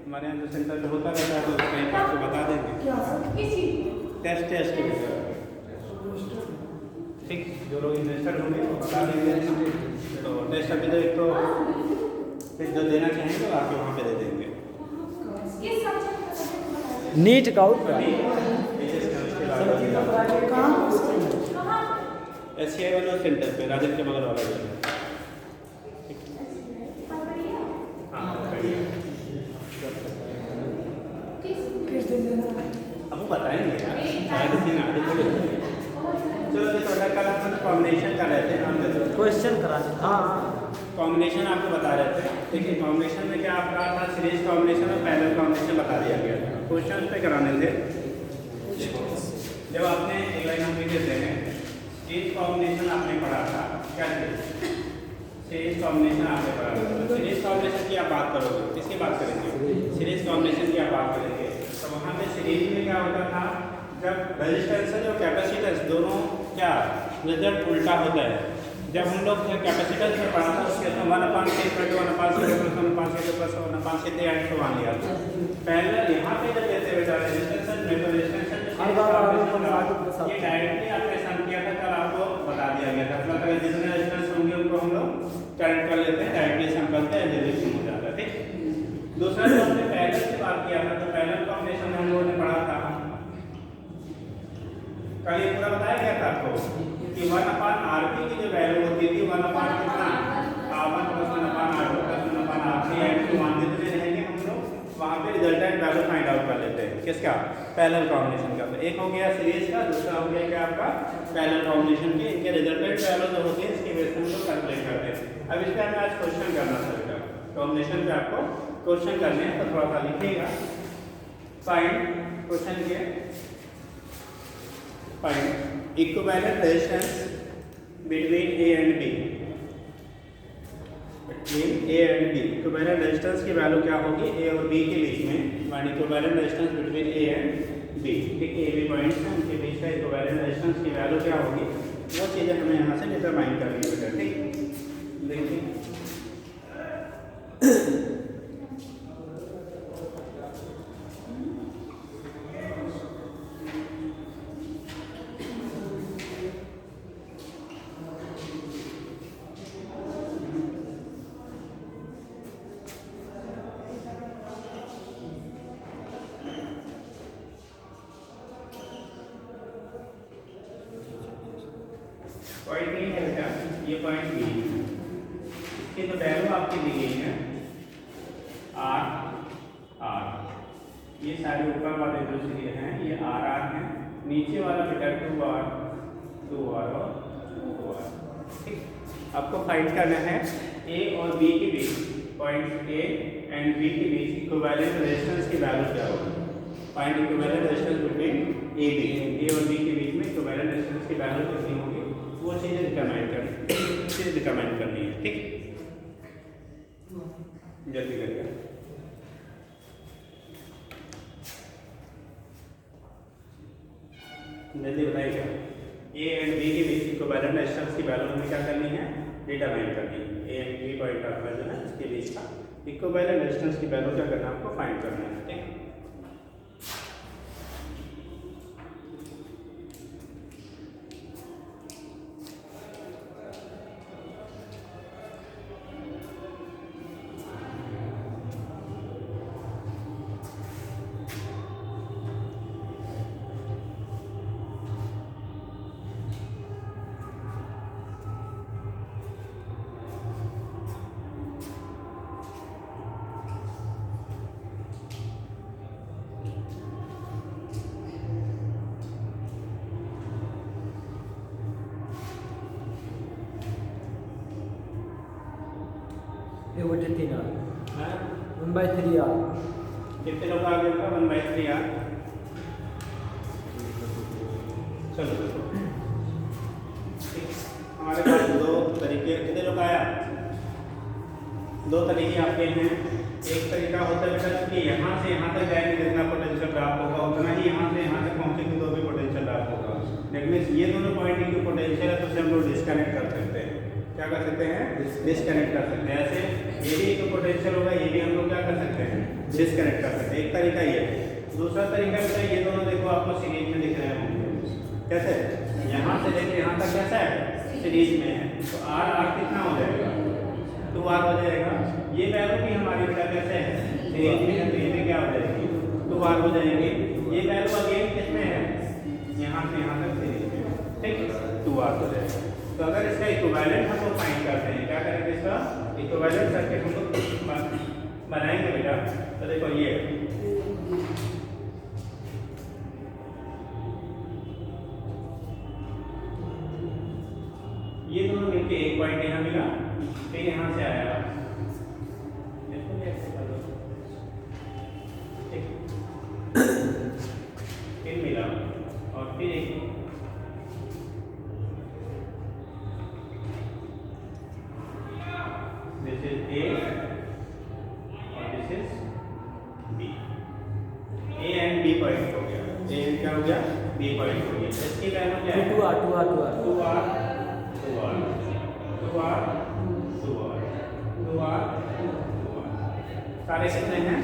हमारे यहाँ जो सेंटर पे होता रहता है तो कहीं आपको बता देंगे। टेस्ट ठीक, जो लोग इंटरेस्टेड होंगे वो बता देंगे। तो टेस्ट अभी तो एक तो फिर जो देना चाहेंगे तो आपके वहाँ पे दे देंगे। नीट का आउट SCI वाला सेंटर पे राजन के बगल वाला जो है। अब वो बताएंगे यार, शायद इसी में आगे थोड़े होंगे। चलो ये थोड़ा कल हम कॉम्बिनेशन कर रहे थे, हम क्वेश्चन करा दें। हाँ कॉम्बिनेशन आपको बता रहे थे। देखिए कॉम्बिनेशन में क्या आपका था, सीरीज कॉम्बिनेशन और पैरेलल कॉम्बिनेशन बता दिया गया था। क्वेश्चन पे कराने थे। जब आपने एक लाइन हम लिख देते हैं, सीरीज कॉम्बिनेशन आपने पढ़ा था, क्या चीज? सीरीज कॉम्बिनेशन आपने पढ़ा था। सीरीज कॉम्बिनेशन की आप बात करोगे, किसकी बात करेंगे? सीरीज कॉम्बिनेशन की आप बात करेंगे। तो वहाँ पे सीरीज में क्या होता था, जब रेजिस्टेंस और कैपेसिटेंस दोनों क्या रिजल्ट उल्टा होता है। जब हम लोग कैपेसिटेंस में पढ़ा था उसके अंदर 1/1/1/1/1 मान लिया था। पहले यहाँ पे जब कहते हुए रेजिस्टेंस में तो रेजिस्टेंस ये डायरेक्टली आपने सम किया था, कल आपको बता दिया गया था। मतलब जितने रेजिस्टेंस होंगे उनको हम लोग करंट कर लेते हैं, डायरेक्टली सम करते हैं, जल्दी हो जाता है। ठीक, दूसरा जो हमने पैरेलल की बात किया था, तो पैरेलल कॉम्बिनेशन में हम लोगों ने पढ़ा था, कल ये पूरा बताया गया था आपको कि 1/RP की जो वैल्यू होती थी 1/R कितना R1 + 1/R2 + 1/R3 and to मान देते रहेंगे हम लोग। वहाँ पे रिजल्टेंट वैल्यू फाइंड आउट कर लेते हैं, किसका? पैरेलल कॉम्बिनेशन का। तो एक हो गया सीरीज का, दूसरा हो गया क्या आपका पैरेलल कॉम्बिनेशन के। इनके रिजल्टेंट वैल्यू जो होती है इसकी बेस पे हम लोग कैलकुलेट करते हैं। अब इस पर हमें आज क्वेश्चन करना पड़ेगा। कॉम्बिनेशन पे आपको क्वेश्चन करने हैं, तो थोड़ा सा लिखिएगा। फाइंड क्वेश्चन के find equivalent resistance between A and B। Between A and B equivalent resistance की वैल्यू क्या होगी A और B के बीच में। One equivalent resistance between A and B। ठीक, A B पॉइंट्स हैं, उनके बीच का इक्विवेलेंट रेजिस्टेंस की वैल्यू क्या होगी, वो चीज़ें हमें यहाँ से डिटरमाइन करनी है। ठीक, देखिए पॉइंट ए है बेटा, ये पॉइंट बी। इसकी तो वैल्यू आपकी दी गई है R। ये सारे ऊपर वाले जो चीजें हैं ये R है, नीचे वाला बेटा 2R और 2R। ठीक, आपको फाइंड करना है A और B के बीच, पॉइंट A एंड B के बीच इक्विवेलेंट रेजिस्टेंस की वैल्यू क्या होगी। Find equivalent resistance between A और B के बीच में इक्विवेलेंट रेजिस्टेंस की वैल्यू कितनी होगी, वो चीज़ें डिटरमाइन करनी है। ठीक, जल्दी करिए। जल्दी बताइएगा। A एंड B के बीच इक्विवेलेंट रेजिस्टेंस की वैल्यू हमें क्या करनी है, डिटरमाइन करनी है। A एंड B पॉइंट आपका जो है इसके बीच का इक्विवेलेंट रेजिस्टेंस की वैल्यू क्या करना है, आपको फाइंड करना है। ठीक, ये वो 3R हाँ 1/3R। कितने लोग आगे होगा 1/3R। चलो हमारे पास दो तरीके, कितने लोग आया, दो तरीके आपके हैं। एक तरीका होता है बेटा कि यहाँ से यहाँ तक जाएंगे जितना पोटेंशियल ड्रॉप होगा उतना ही यहाँ से यहाँ तक पहुँचेंगे तो भी पोटेंशियल ड्रॉप होगा। लेकिन ये दोनों पॉइंट की पोटेंशियल है तो उसे हम लोग डिस्कनेक्ट कर सकते हैं। क्या कर सकते हैं, डिस्कनेक्ट कर सकते हैं। ऐसे ये भी एक पोटेंशियल होगा, ये भी हम लोग क्या कर सकते हैं, डिस्कनेक्ट कर सकते हैं। एक तरीका ये है। दूसरा तरीका भी है, ये दोनों देखो आपको सीरीज में दिख रहे होंगे, कैसे, यहाँ से लेके यहाँ तक कैसा है, सीरीज में है। तो आर आर कितना हो जाएगा, 2r हो जाएगा। ये वैल्यू भी हमारी बेटा कैसे है, सीरीज में है, तो ये भी क्या हो जाएगी, 2r हो जाएंगे। ये वैल्यू अगेन किसमें है, यहाँ से यहाँ तक सीरीज में, ठीक, 2r हो जाएगा। तो अगर इसका इक्विवेलेंट हम लोग फाइंड करते हैं, क्या करेंगे, इसका इक्विवेलेंट सर्किट हम लोग बनाएंगे बेटा। तो देखो ये दोनों मिलके एक पॉइंट यहाँ मिला, फिर यहाँ से आया, इसको भी ऐसे कर दो, ठीक, फिर मिला और फिर एक, दिस इज ए और this is B, A and B point हो गया, ए क्या हो गया, बी पॉइंट हो गया। इसकी वैल्यू क्या है, 2r सारे कितने हैं,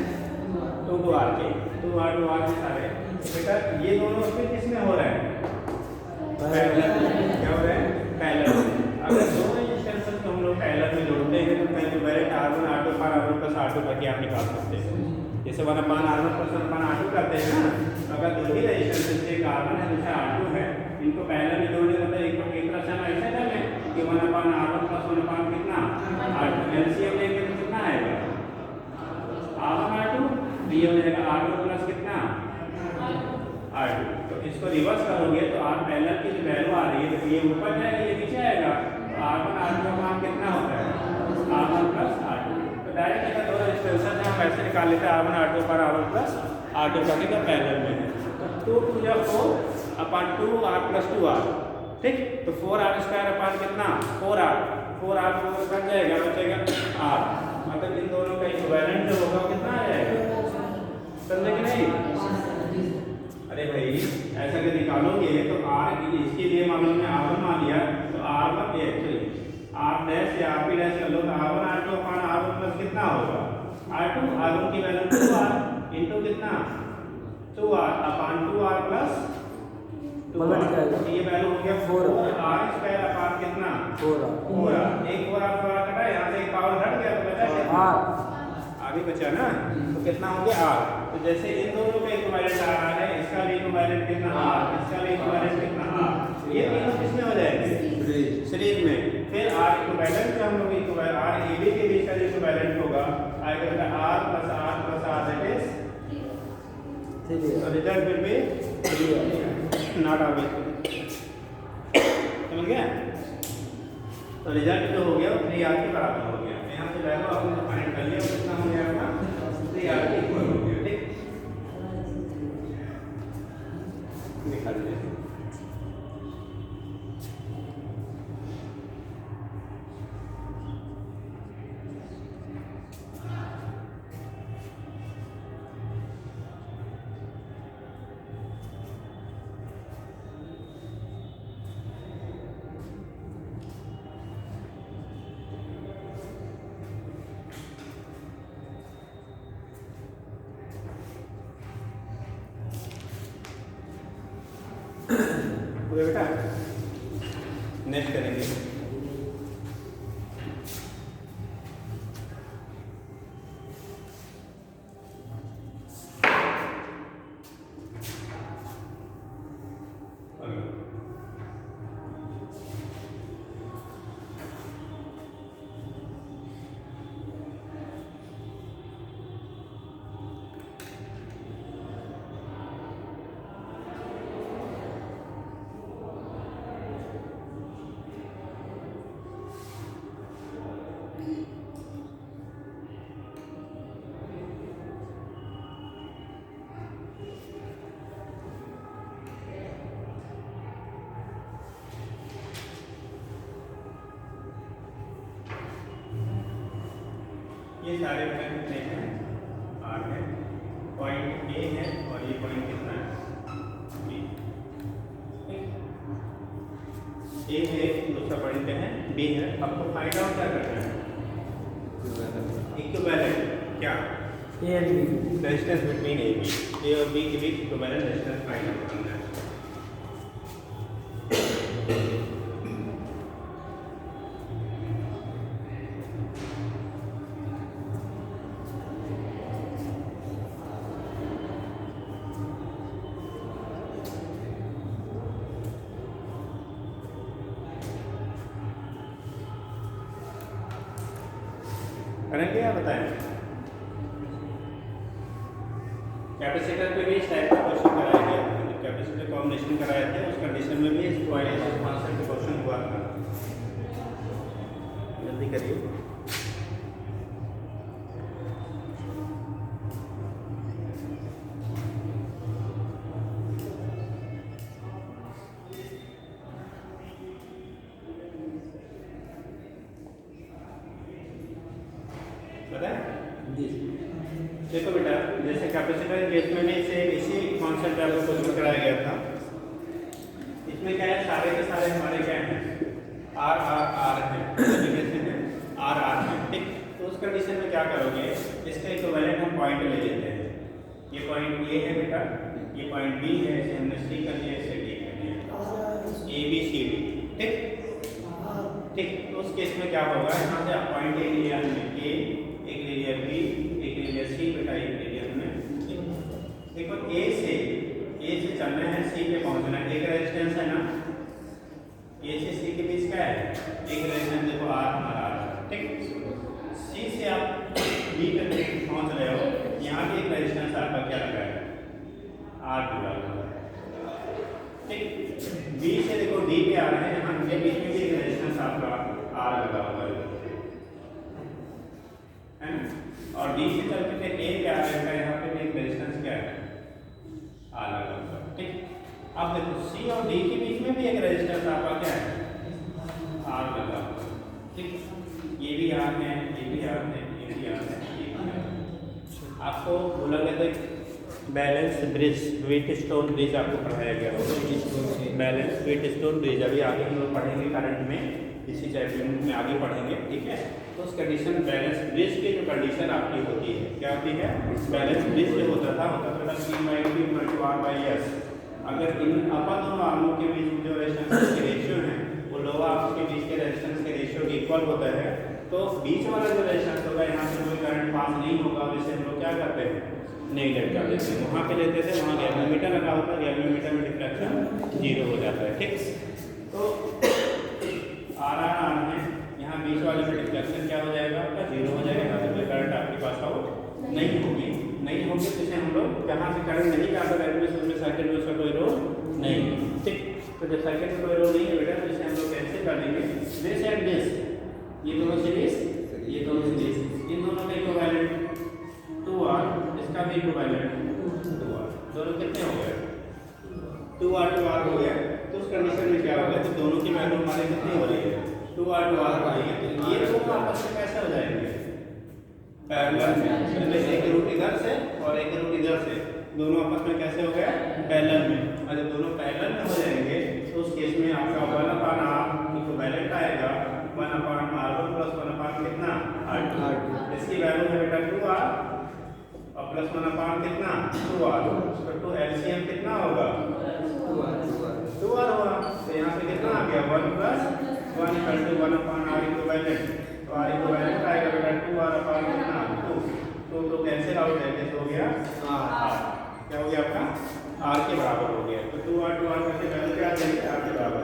2r के 2r सारे। बेटा ये दोनों उसमें किसमें हो रहा है, पैरेलल में, क्या हो रहा है, पैरेलल में। अगर दोनों रेजिस्टेंस को हम लोग पैरेलल में जोड़ते हैं तो पहले डायरेक्ट r1 r2 पर r1 प्लस r2 करके आप निकाल सकते हैं। जैसे 1/r1 प्लस 1/r2 करते हैं ना, तो अगर दो ही रेजिस्टेंस, एक r1 है दूसरा r2 है, इनको पैरेलल में जोड़ने का मतलब एक तरह से हम ऐसे कर लें कि 1/r1 प्लस 1/ कितना, r2, एलसीएम लेंगे तो कितना आएगा, r1 r2, तो ये हो जाएगा r2 प्लस कितना, r2। तो इसको रिवर्स करोगे तो r पैरेलल की जो वैल्यू आ रही है, तो ये ऊपर जाएगा, ये नीचे आएगा, तो r1 r2 का मान कितना होता है, r1 प्लस r2। तो डायरेक्ट अगर दो रेजिस्टेंस है हम ऐसे निकाल लेते हैं, r1 r2 पर r1 प्लस r2 करके, तो पैरेलल में है, तो 2 2 4 अपॉन 2r प्लस 2r, ठीक। तो 4r स्क्वायर अपॉन कितना, 4r कट जाएगा, बचेगा r, मतलब इन दोनों का इक्विवेलेंट जो होगा कितना आ जाएगा, समझे कि नहीं। अरे भाई ऐसा अगर निकालोगे तो r इसके लिए मालूम है, r1 मान लिया, तो r1 एक्चुअली r डैश या r डैश कर लो, तो r1 r2 upon r1 plus कितना होगा, r1 की वैल्यू 2r इनटू कितना, 2r upon 2r plus 2r, ये वैल्यू हो गया 4r स्क्वायर अपॉन कितना, 4r, एक 4r कटा, यहाँ से एक पावर हट गया तो बचा कितना, आगे बचा ना, तो कितना हो गया r। तो जैसे इन दोनों का इक्विवेलेंट आ रहा है, इसका भी इक्विवेलेंट कितना r, इसका भी इक्विवेलेंट कितना r, ये तीनों किसमें हो जाएंगे, सीरीज में। फिर r इक्विवेलेंट का हम लोग इक्विवेलेंट r a b के बीच का जो इक्विवेलेंट होगा आएगा बेटा r plus r that is, तो result will be not obvious, समझ गया। तो रिजल्ट जो हो गया वो 3r के बराबर हो गया। यहाँ से वैल्यू आपने फाइंड कर लिया, कितना हो गया अपना, 3r के इक्वल हो गया, ठीक, दिखा दीजिए। बेटा नेक्स्ट करेंगे, ये सारे बेटा कितने हैं, 8 है, पॉइंट ए है और ये पॉइंट कितना है, बी, ए है, दूसरा इसका पॉइंट क्या है बी है। आपको फाइंड आउट क्या करना है इक्विवेलेंट क्या A and B resistance between A B A और बी के बीच इक्विवेलेंट रेजिस्टेंस फाइंड आउट करना है। करेंगे या बताएं? कैपेसिटर पे भी इस टाइप का क्वेश्चन कराया गया था। जब कैपेसिटर कॉम्बिनेशन कराए थे उस कंडीशन में भी इस कॉन्सेप्ट का क्वेश्चन हुआ था। जल्दी करिए। देखो बेटा, जैसे कैपेसिटर केस में भी से इसी कॉन्सेप्ट का क्वेश्चन कराया गया था। इसमें क्या है, सारे के सारे हमारे क्या हैं आर आर आर हैं, आर आर हैं, ठीक। तो उस कंडीशन में क्या करोगे, इसका इक्विवेलेंट हम पॉइंट ले लेते हैं। ये पॉइंट ए है बेटा, ये पॉइंट बी है, इसे हमने सी कर दिया, इसे डी कर दिया, ए बी सी डी, ठीक ठीक। तो उस केस में क्या होगा, यहाँ से आप पॉइंट ए लिया हमने ए, एक ले लिया बी, एक ले लिया सी, बेटा एक ले लिया हमने। देखो ए से चलना है, सी पे पहुंचना है, एक रेजिस्टेंस है ना, ए से सी के बीच क्या है, एक रेजिस्टेंस देखो आर हमारा, ठीक। सी से आप बी पे पहुंच रहे हो, यहाँ भी एक रेजिस्टेंस आपका क्या लगा है, आर जुड़ा हुआ है, ठीक। बी से देखो डी पे आ रहे हैं, यहाँ के बीच में भी एक रेजिस्टेंस आपका आर लगा हुआ है ना। और डी से चल के ए पे आ रहे हैं, यहाँ पे भी एक रेजिस्टेंस क्या है, आर लगा हुआ है, ठीक। अब देखो सी और डी के बीच में भी एक रेजिस्टेंस आपका क्या है, आर लगा हुआ है, ठीक। ये भी आर है, ये भी आर है, ये भी आर है, ये भी आर है। आपको बोला गया था बैलेंस ब्रिज, व्हीटस्टोन ब्रिज आपको पढ़ाया गया होगा, बैलेंस व्हीटस्टोन ब्रिज। अभी आगे हम लोग पढ़ेंगे करंट में, इसी चैप्टर में आगे पढ़ेंगे, ठीक है। तो उस कंडीशन बैलेंस ब्रिज की जो कंडीशन आपकी होती है, क्या होती है, बैलेंस ब्रिज जो होता था P/Q/R/S। अगर इन अपन दोनों आर्मों के बीच जो रेजिस्टेंस के रेशियो है वो लोअर आर्म्स के बीच के रेजिस्टेंस के रेशियो के इक्वल होता है, तो बीच वाला जो रेजिस्टेंस होगा, यहाँ से कोई करंट पास नहीं होगा, वैसे हम लोग क्या करते हैं, नेगलेक्ट कर देते हैं। वहाँ पे लेते थे, वहाँ गैल्वेमीटर लगा होता है, गैल्वेमीटर में डिफ्रैक्शन 0 हो जाता है, ठीक। तो आर आर आर में यहाँ बीच वाले में डिफ्लेक्शन क्या हो जाएगा, आपका 0 हो जाएगा, यहाँ से कोई करंट आपके पास आउट नहीं होगी तो इसे हम लोग जहाँ से करंट नहीं जाता है उसमें सर्किट में उसका कोई रोल नहीं है, ठीक। तो जब सर्किट में कोई रोल नहीं है बेटा, तो इसे हम लोग कैसे कर देंगे, दिस एंड दिस, ये दोनों सीरीज, ये दोनों सीरीज, इन दोनों का इक्विवेलेंट 2R, इसका भी इक्विवेलेंट 2R, दोनों कितने हो गए, 2R 2R हो गया। तो उस कंडीशन में क्या होगा, तो दोनों की वैल्यू हमारे कितनी हो रही है, 2R 2R हो रही है। तो ये दोनों आपस में कैसे हो जाएंगे, पैरेलल में, एक रूट इधर से और एक रूट इधर से, दोनों आपस में कैसे हो गए, पैरेलल में। और जब दोनों पैरेलल में हो जाएंगे तो उस केस में आपका 1/R इक्विवेलेंट आएगा 1/R1 प्लस 1/ कितना, R2। इसकी वैल्यू है बेटा 2R और प्लस 1/ कितना, 2R। तो 2 एलसीएम कितना होगा, 2R होगा। तो यहाँ से कितना आ गया, 1 + 1 = 1/R इक्विवेलेंट। तो R इक्विवेलेंट आएगा बेटा 2R/R कितना, 2। तो कैंसिल आउट है, कैसे हो गया, R। क्या हो गया आपका, R के बराबर हो गया। तो 2R 2R करके वैल्यू क्या आ जाएगी, R के बराबर।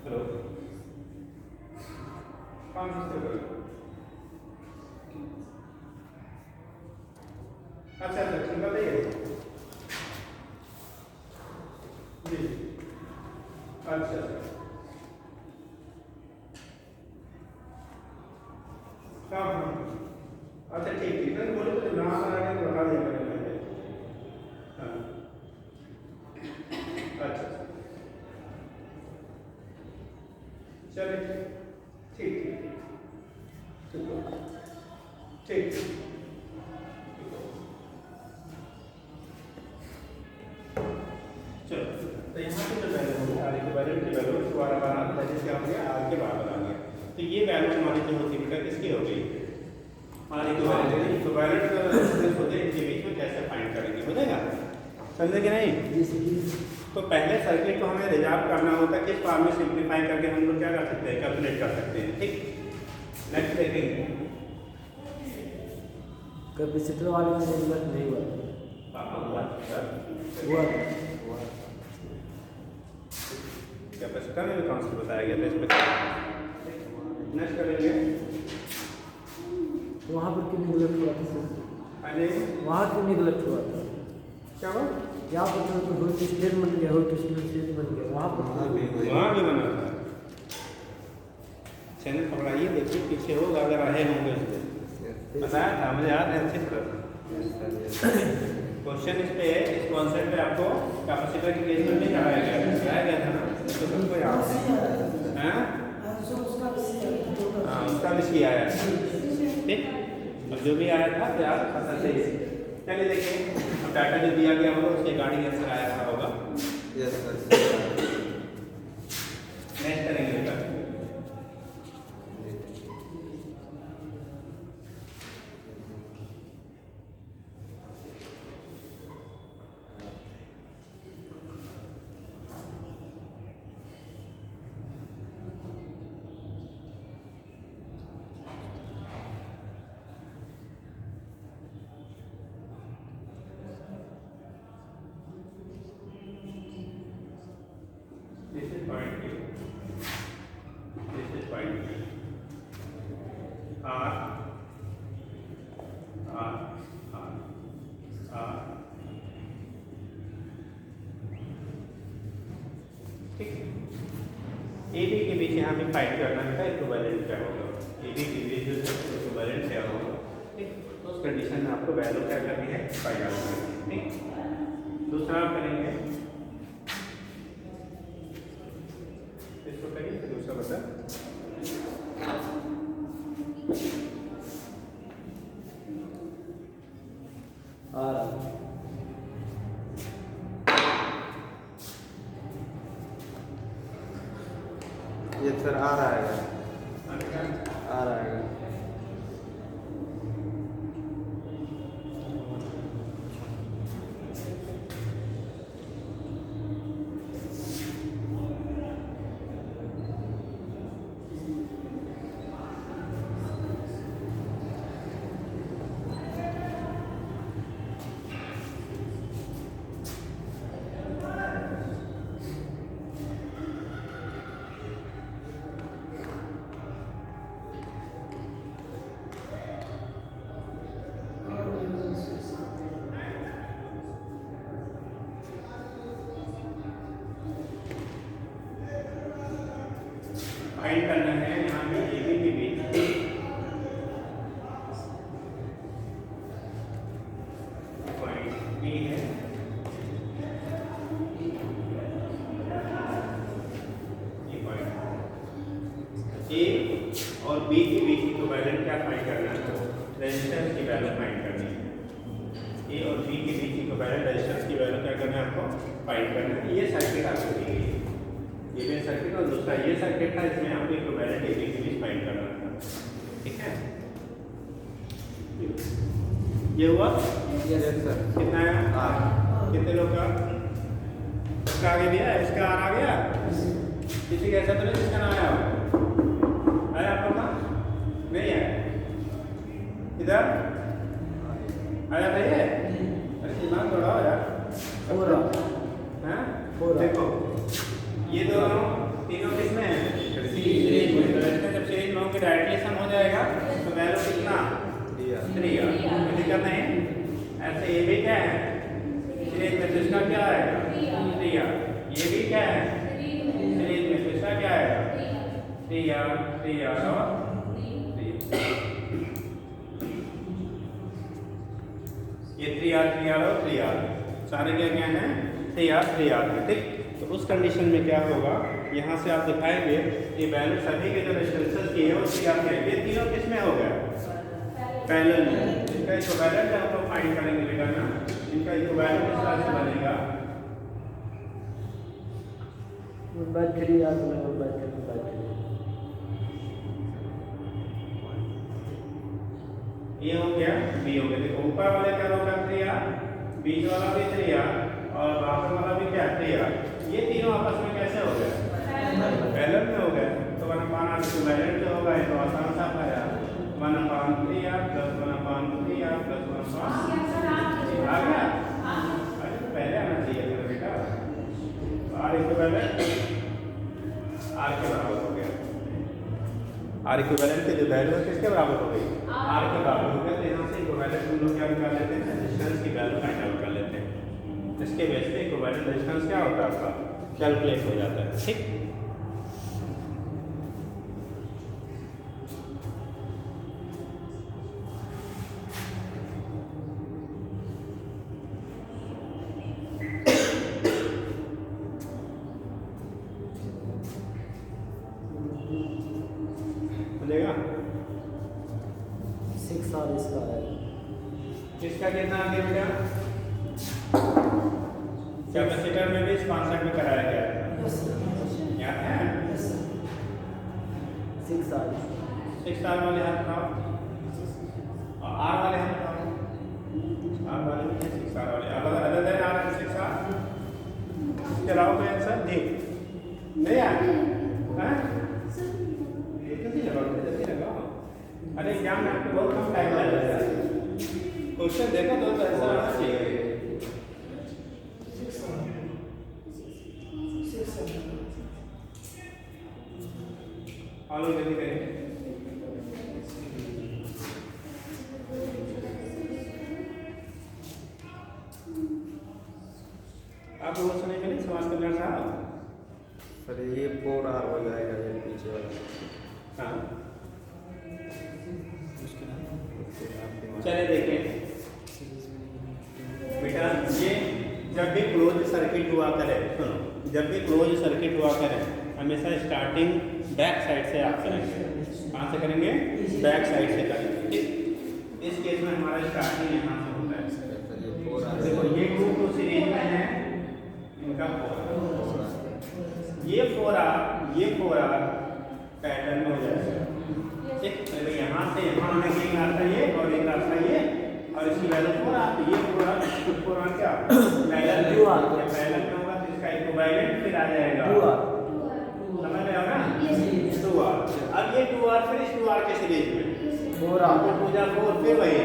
चलो 5 से करो। अच्छा सिंपल है जी, अच्छा हाँ, अच्छा ठीक है, बोलो तो नाम आ गया तो बता दिया मैंने। हाँ अच्छा चलिए ठीक ठीक। चलो तो यहाँ पे जो वैल्यू होगी इक्विवेलेंट की वैल्यू दोबारा बना दैट इज क्या हो गया आर के बराबर आ गया। तो ये वैल्यू हमारी जो होती है बेटा किसकी हो गई आर इक्विवेलेंट जो रेजिस्टेंस होते हैं इनके बीच में कैसे फाइंड करेंगे हो जाएगा समझे कि नहीं। तो पहले सर्किट को हमें रिजॉल्व करना होता है किस फॉर्म में सिंप्लीफाई करके हम लोग क्या कर सकते हैं कैलकुलेट कर सकते हैं ठीक। नेक्स्ट देखेंगे कैपेसिटर वाले में नेगलेक्ट नहीं हुआ कैपेसिटर में भी कॉन्सेप्ट बताया गया था इसमें। नेक्स्ट करेंगे वहाँ पर क्यों नेगलेक्ट हुआ था सर? वहाँ क्यों नेगलेक्ट हुआ था? क्या हुआ यहाँ पर तो होल्ड स्टेट बन गया, होल्ड स्टेट बन गया, वहाँ पर वहाँ भी बना था। चैनल पकड़ाइए देखिए पीछे होगा अगर रहे होंगे उसमें बताया था मुझे याद है अच्छी तरह। क्वेश्चन इस पे इस कॉन्सेप्ट पे आपको कैपेसिटर के केस में नहीं कराया गया था ना तो सबको याद है हाँ उसका विषय आया ठीक और जो भी आया था याद खाता से चलिए देखिए अब डाटा जो दिया गया होगा उसके गाड़ी आंसर आया था होगा। यस सर नेक्स्ट करेंगे बेटा This is point Q. This is point Q. R. ठीक ए बी के बीच यहाँ पे फाइंड करना है इक्विवेलेंट क्या होगा ए बी के बीच जो इक्विवेलेंट क्या होगा ठीक तो उस कंडीशन में आपको वैल्यू क्या करनी है फाइंड आउट करनी है ठीक। दूसरा आप करेंगे इसको करिए फिर दूसरा बता ये सर आ रहा है आ रहा है फाइंड करना है यहाँ पे ए बी के बीच पॉइंट बी है ये पॉइंट ए और बी के बीच इक्विवेलेंट क्या फाइंड करना है रेजिस्टेंस की वैल्यू फाइंड करनी है। ए और बी के बीच इक्विवेलेंट रेजिस्टेंस की वैल्यू क्या करना है आपको फाइंड करना है। ये सर्किट आपको दी गई है ये मेन सर्किट और दूसरा ये सर्किट था इसमें आपको इक्विवेलेंट ए बी के बीच फाइंड करना था ठीक है। ये हुआ यस सर कितना है कितने लोग का इसका आगे दिया है इसका आ गया किसी का ऐसा तो नहीं जिसका ना आया आप लोग का नहीं है इधर आया था ये अरे दिमाग दौड़ाओ यार हाँ देखो ये दोनों तीनों किसमें है सीरीज में तो इसमें जब सीरीज में होंगे डायरेक्टली सम हो जाएगा तो वैल्यू कितना 3 कोई दिक्कत नहीं। ऐसे ये भी क्या है सीरीज में इसका क्या आएगा 3 ये भी क्या है सीरीज में इसका क्या आएगा 3 और 3 ये 3 और 3 सारे क्या क्या हैं 3 है ठीक। तो उस कंडीशन में क्या होगा यहाँ से आप दिखाएंगे कि वैल्यू सभी के जो रेजिस्टेंसेस की है वो क्या है ये तीनों किस में हो गया पैरेलल में। इनका इक्विवेलेंट हम लोग फाइंड करेंगे बेटा ना इनका इक्विवेलेंट इस तरह से बनेगा 3 आर बराबर बाय 3 ये हो गया बी हो गया। देखो ऊपर वाले का होगा 3 आर, बीच वाला भी 3 आर और बाहर वाला भी क्या 3 आर। ये तीनों आपस में कैसे हो गए? पैरेलल में हो गए। तो 1/r इक्विवेलेंट जो होगा ये तो आसान सा है, 1/3r प्लस 1/3r प्लस 1/3 आ गया। अरे तो पहले आना चाहिए था बेटा। आर इक्विवेलेंट आर के बराबर हो गया। आर इक्विवेलेंट की जो वैल्यू है किसके बराबर हो गई? आर के बराबर हो गया। तो यहाँ से इक्विवेलेंट हम लोग क्या निकाल लेते हैं? रेजिस्टेंस की वैल्यू फाइंड आउट कर लेते हैं। इसके बेस पे इक्विवेलेंट रेजिस्टेंस क्या होता है आपका? कैलकुलेट हो जाता है। ठीक, मिलेगा। 6 आर इसका है। इसका कितना आ गया बेटा? कैपेसिटर में भी इस कॉन्सेप्ट में कराया गया है। याद है? 6 आर 6 आर वाले हाथ उठाओ और आर वाले हाथ उठाओ। आर वाले में 6 आर वाले other than R and 6 R चलाओ तो आंसर देख नहीं यार हैं? अरे एग्जाम में आपको बहुत कम टाइम लग जाता है। क्वेश्चन देखो तो ऐसा आना चाहिए। फॉलो जल्दी करें। आप लोगों से नहीं मिले समाज कल्याण साहब? सर ये 4r हो जाएगा ये पीछे वाला। हाँ चले देखें बेटा, ये जब भी क्लोज सर्किट हुआ करे, सुनो, जब भी क्लोज सर्किट हुआ करे हमेशा स्टार्टिंग बैक साइड से आप करेंगे। कहाँ से करेंगे? बैक साइड से करेंगे। ठीक, इस केस में हमारा स्टार्टिंग यहाँ से होता है। देखो ये 2 सीरीज में है, इनका 4R, ये 4R पैटर्न में हो जाएगा। ठीक, तो यहाँ से यहाँ आने के लिए आता ये और एक रास्ता ये और इसकी वैल्यू 4R। ये 4R क्या पैरेलल में होगा, तो इसका इक्विवेलेंट फिर आ जाएगा 2 समझ में आ रहा है? 2R। अब ये 2R फिर इस 2R के सीरीज में 4 2 जा 4 फिर वही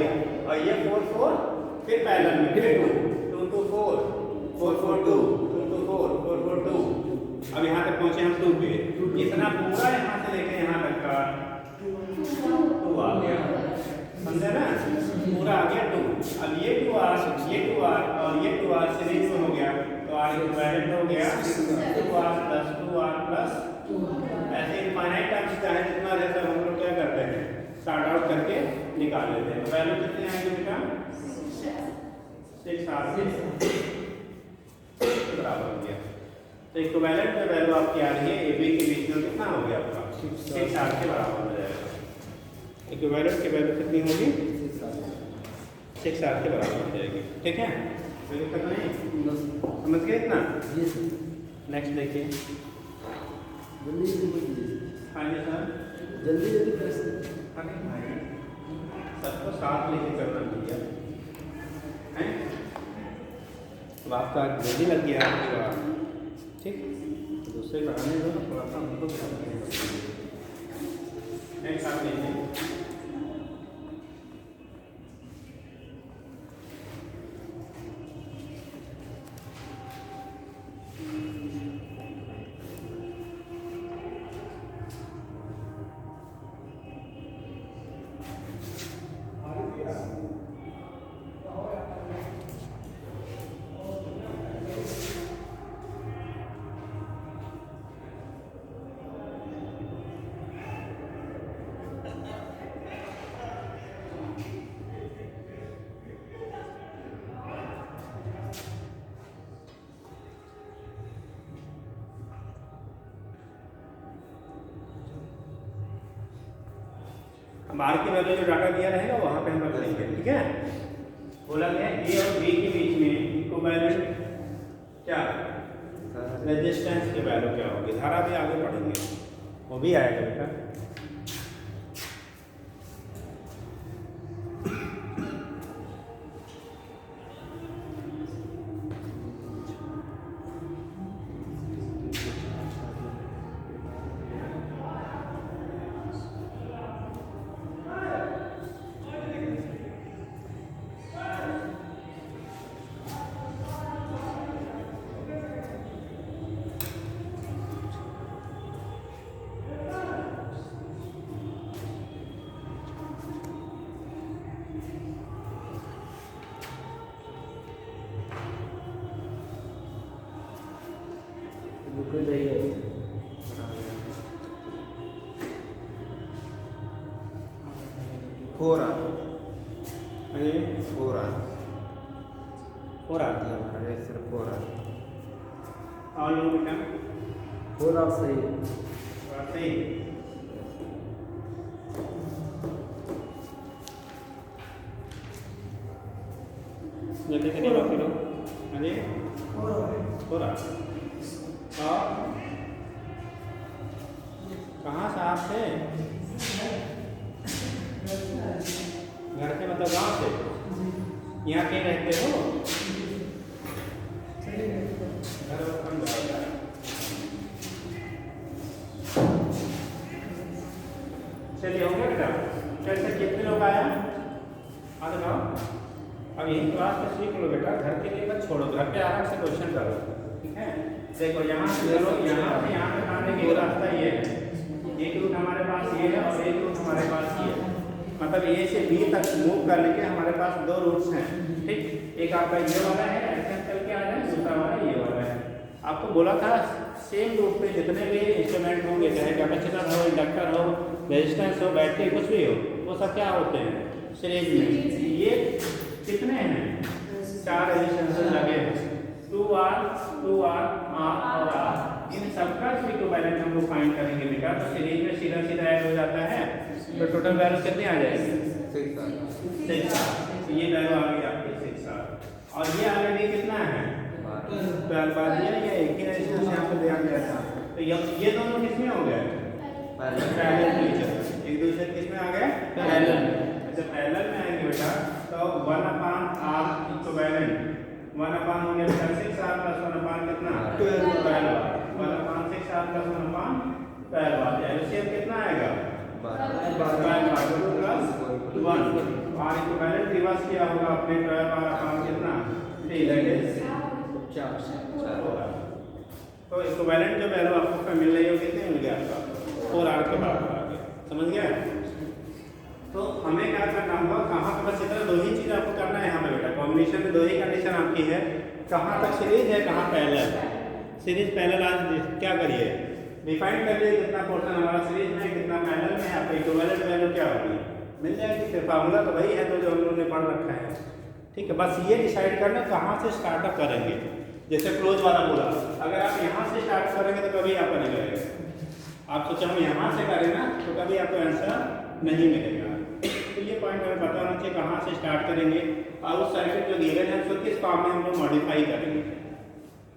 और ये 4 4 फिर पैरेलल में फिर 2 2 4 4 4 2 2 2 4 4 4 2। अब यहाँ तक पहुँचे हम 2 पे। इतना पूरा यहाँ से लेके यहाँ तक का 2 आ गया, समझे ना? पूरा आ गया 2। अब ये 2R और ये 2R सीरीज में हो गया तो R इक्विवेलेंट हो गया 2R प्लस 2R प्लस 2। ऐसे इनफाइनाइट टर्म्स चाहे जितना रहता है हम लोग क्या करते हैं? सॉर्ट आउट करके निकाल लेते हैं। तो वैल्यू कितनी आएगी बेटा? 6R बराबर हो गया। तो इक्विवेलेंट में वैल्यू आपकी आ रही है AB के बीच में कितना हो गया आपका? 6R के बराबर हो जाएगा। इक्विवेलेंट की वैल्यू कितनी होगी? 6R के बराबर हो जाएगी। ठीक है, कोई दिक्कत नहीं, समझ गए इतना? नेक्स्ट देखिए। हाँ जी सर, जल्दी कैसे? अरे भाई सबको साथ लेके करना चाहिए हैं। अब आपका जल्दी लग गया आपकी बात, ठीक, दूसरे बढ़ाने दो थोड़ा सा हमको। नेक्स्ट आप देखिए। अब आर की वैल्यू जो डाटा दिया रहेगा वहाँ पे हम रख लेंगे। ठीक है, बोला गया ए और बी के बीच में इक्विवेलेंट क्या रेजिस्टेंस की वैल्यू क्या होगी, धारा भी आगे पढ़ेंगे, वो भी आएगा बेटा। बुक जाइए 4R अरे 4R और आती है अरे सिर्फ 4R और लोग बेटा और आप सही है। सही। जल्दी से निकाल लो। अरे और कहाँ से आप थे, घर से मतलब गाँव से, यहाँ कहीं रहते हो? घर कौन जाएगा? चलिए हो गया बेटा। कैसे कितने लोग आया आ जाओ। अब यही क्लास में सीख लो बेटा, घर के लिए मत छोड़ो, घर पे आराम से क्वेश्चन करो, ठीक है। देखो यहाँ से चलो, यहाँ से यहाँ तक आने के रास्ता ये है, एक रूट हमारे पास ये है और एक रूट हमारे पास ये है, मतलब ए से बी तक मूव करने के हमारे पास दो रूट्स हैं, ठीक। एक आपका ये वाला है, ऐसे चल के आ जाए, दूसरा वाला ये वाला है। आपको बोला था सेम रूट पे जितने भी इंस्ट्रूमेंट होंगे, चाहे कैपेसिटर हो, इंडक्टर हो, रेजिस्टेंस हो, बैटरी कुछ भी हो, वो सब क्या होते हैं सीरीज में। ये कितने हैं, 4 रेजिस्टेंस लगे हैं, 2R R और R। इन सबका इक्विवेलेंट हम लोग फाइंड करेंगे बेटा। तो सीरीज में सीधा सीधा ऐड हो जाता है, तो टोटल वैल्यू कितनी आ जाएगी 6R। ये वैल्यू आ गई आपकी 6R। और ये ऑलरेडी कितना है 12 दिया, ये एक ही रेजिस्टेंस यहाँ पे दिया गया था। तो ये दोनों किसमें हो गए पैरेलल में, एक दूसरे किसमें आ गए पैरेलल में। जब पैरेलल में आएंगे बेटा तो 1/R इक्विवेलेंट 1/1 हो गया 6R प्लस 1/1 कितना 12R 1/6R plus 1/12R। LCM कितना आएगा 12R plus 1। R equivalent reverse किया होगा अपने 12R कितना 3 दैट इज 4। तो इक्विवेलेंट जो वैल्यू आपको मिल रही है वो कितने मिल गया आपका 4R के बराबर आ गया, समझ गया। तो हमें क्या करना होगा, कहाँ पर बस इतना दो ही चीज़ आपको करना है यहाँ पे बेटा। कॉम्बिनेशन में दो ही कंडीशन आपकी है, कहाँ तक सीरीज है, कहाँ पैरेलल। सीरीज पैरेलल आज क्या करिए डिफाइन कर लिए, कितना पोर्शन हमारा सीरीज में, कितना पैरेलल में, आपको इक्विवेलेंट वैल्यू क्या होगी मिल जाएगी। फिर फार्मूला तो वही है तो जो हम लोगों ने पढ़ रखा है, ठीक है। बस ये डिसाइड करना कहाँ से स्टार्टअप करेंगे। जैसे क्लोज वाला बोला, अगर आप यहाँ से स्टार्ट करेंगे तो कभी आपका नहीं लगेगा। आप सोचे हम यहाँ से करें ना तो कभी आपको आंसर नहीं मिलेगा। तो ये पॉइंट हमें पता होना चाहिए कहाँ से स्टार्ट करेंगे और उस सर्किट जो गिवन है उसको किस फॉर्म में हम लोग मॉडिफाई करेंगे,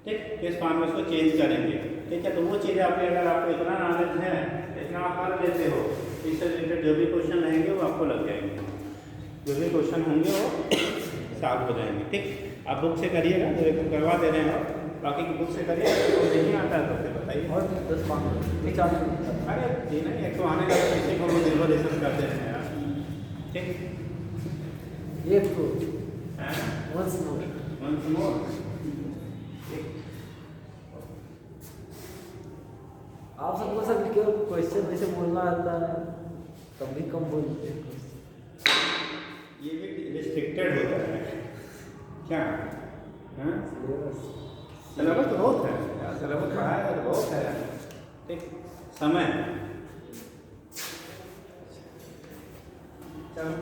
ठीक, किस फॉर्म में उसको चेंज करेंगे, ठीक है। तो वो चीज़ें आपके अगर आपको इतना नॉलेज है, इतना आप कर लेते हो, इससे रिलेटेड जो भी क्वेश्चन रहेंगे वो आपको लग जाएंगे, जो भी क्वेश्चन होंगे वो सॉल्व हो जाएंगे, ठीक। आप बुक से करिएगा, जो एक करवा दे रहे हैं और बाकी की बुक से करिए, तो नहीं आता है तो फिर बताइए। और 10-5 अरे ये नहीं एक तो आने का किसी को रिजर्वेशन करते हैं यार, ठीक। एक तो once more आप सबको सब केवल क्वेश्चन जैसे बोलना आता है कभी कम बोलते हैं, ये भी रिस्ट्रिक्टेड होता है क्या, हाँ सिलेबस तो बहुत है यार, सिलेबस पढ़ाया तो बहुत है, ठीक। समय चलो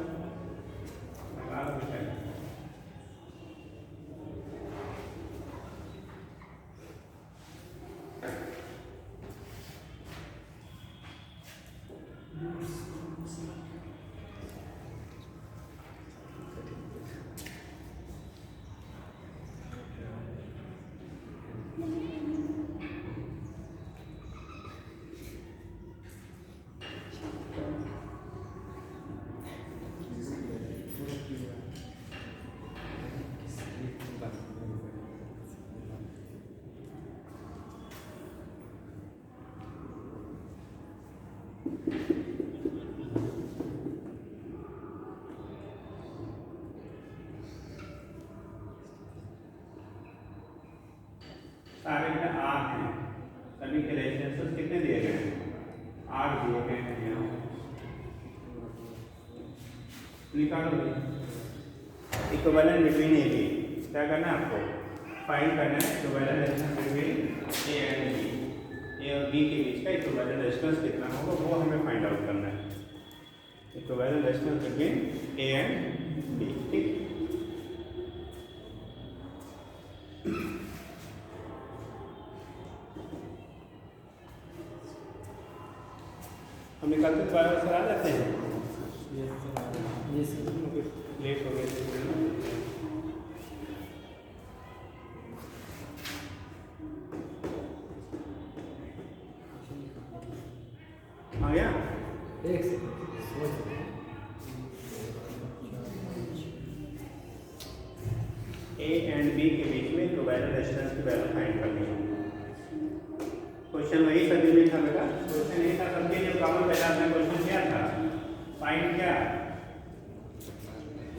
सारे बेटा 8 हैं, सभी के रेजिस्टेंस कितने दिए गए हैं? 8 दिए गए हैं यहाँ। निकालो इक्विवेलेंट बिटवीन ए बी। क्या करना है आपको? फाइंड करना है equivalent resistance between A and B. A और बी के बीच का इक्विवेलेंट रेजिस्टेंस कितना होगा वो हमें फाइंड आउट करना है। Equivalent resistance between A and B. ठीक, हम निकालते दोबारा सर आ जाते हैं। लेट हो गए थे। आ गया? एक सेकंड ए एंड बी के बीच में इक्विवेलेंट रेजिस्टेंस की वैल्यू फाइंड करनी है। क्वेश्चन वही सभी में था बेटा, क्वेश्चन नहीं था सबके लिए कॉमन। पहला अपना क्वेश्चन क्या था? फाइंड क्या?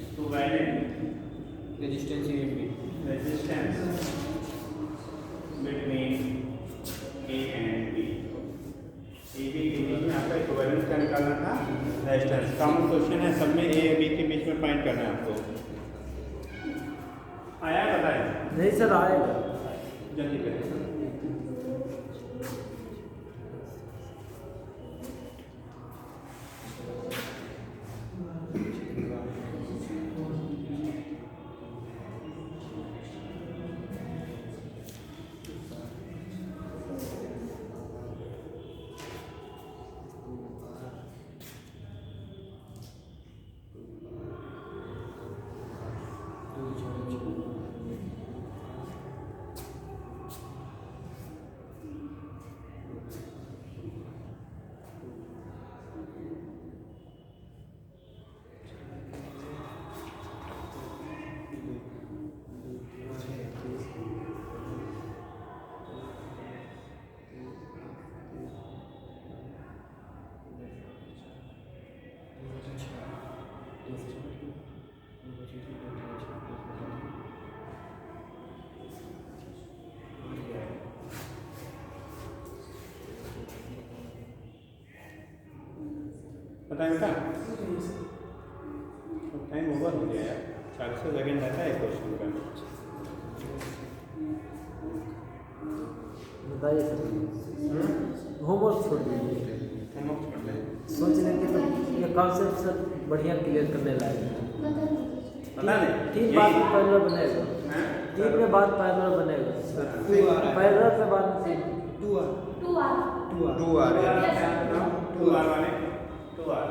Equivalent resistance A and B, resistance between A and B. A B के बीच में आपका इक्विवेलेंस क्या निकालना था? रेजिस्टेंस। कॉमन क्वेश्चन है सब में, ए और बी के बीच में फाइंड करना है आपको। आया बताए? नहीं सर आएगा। जल्दी करें। पता है बेटा? टाइम ओवर हो गया यार, 400 सेकेंड रहता है क्वेश्चन का। बताइए सर। होमवर्क छोड़ दीजिए, होमवर्क छोड़ दें। सोच लेंगे तो ये कॉन्सेप्ट सर बढ़िया क्लियर करने लायक है। पता नहीं 3 बात में पैरेलल बनेगा, 3 में बात पैरेलल बनेगा। पैरेलल पे बात में 2 आ वाले 2 आर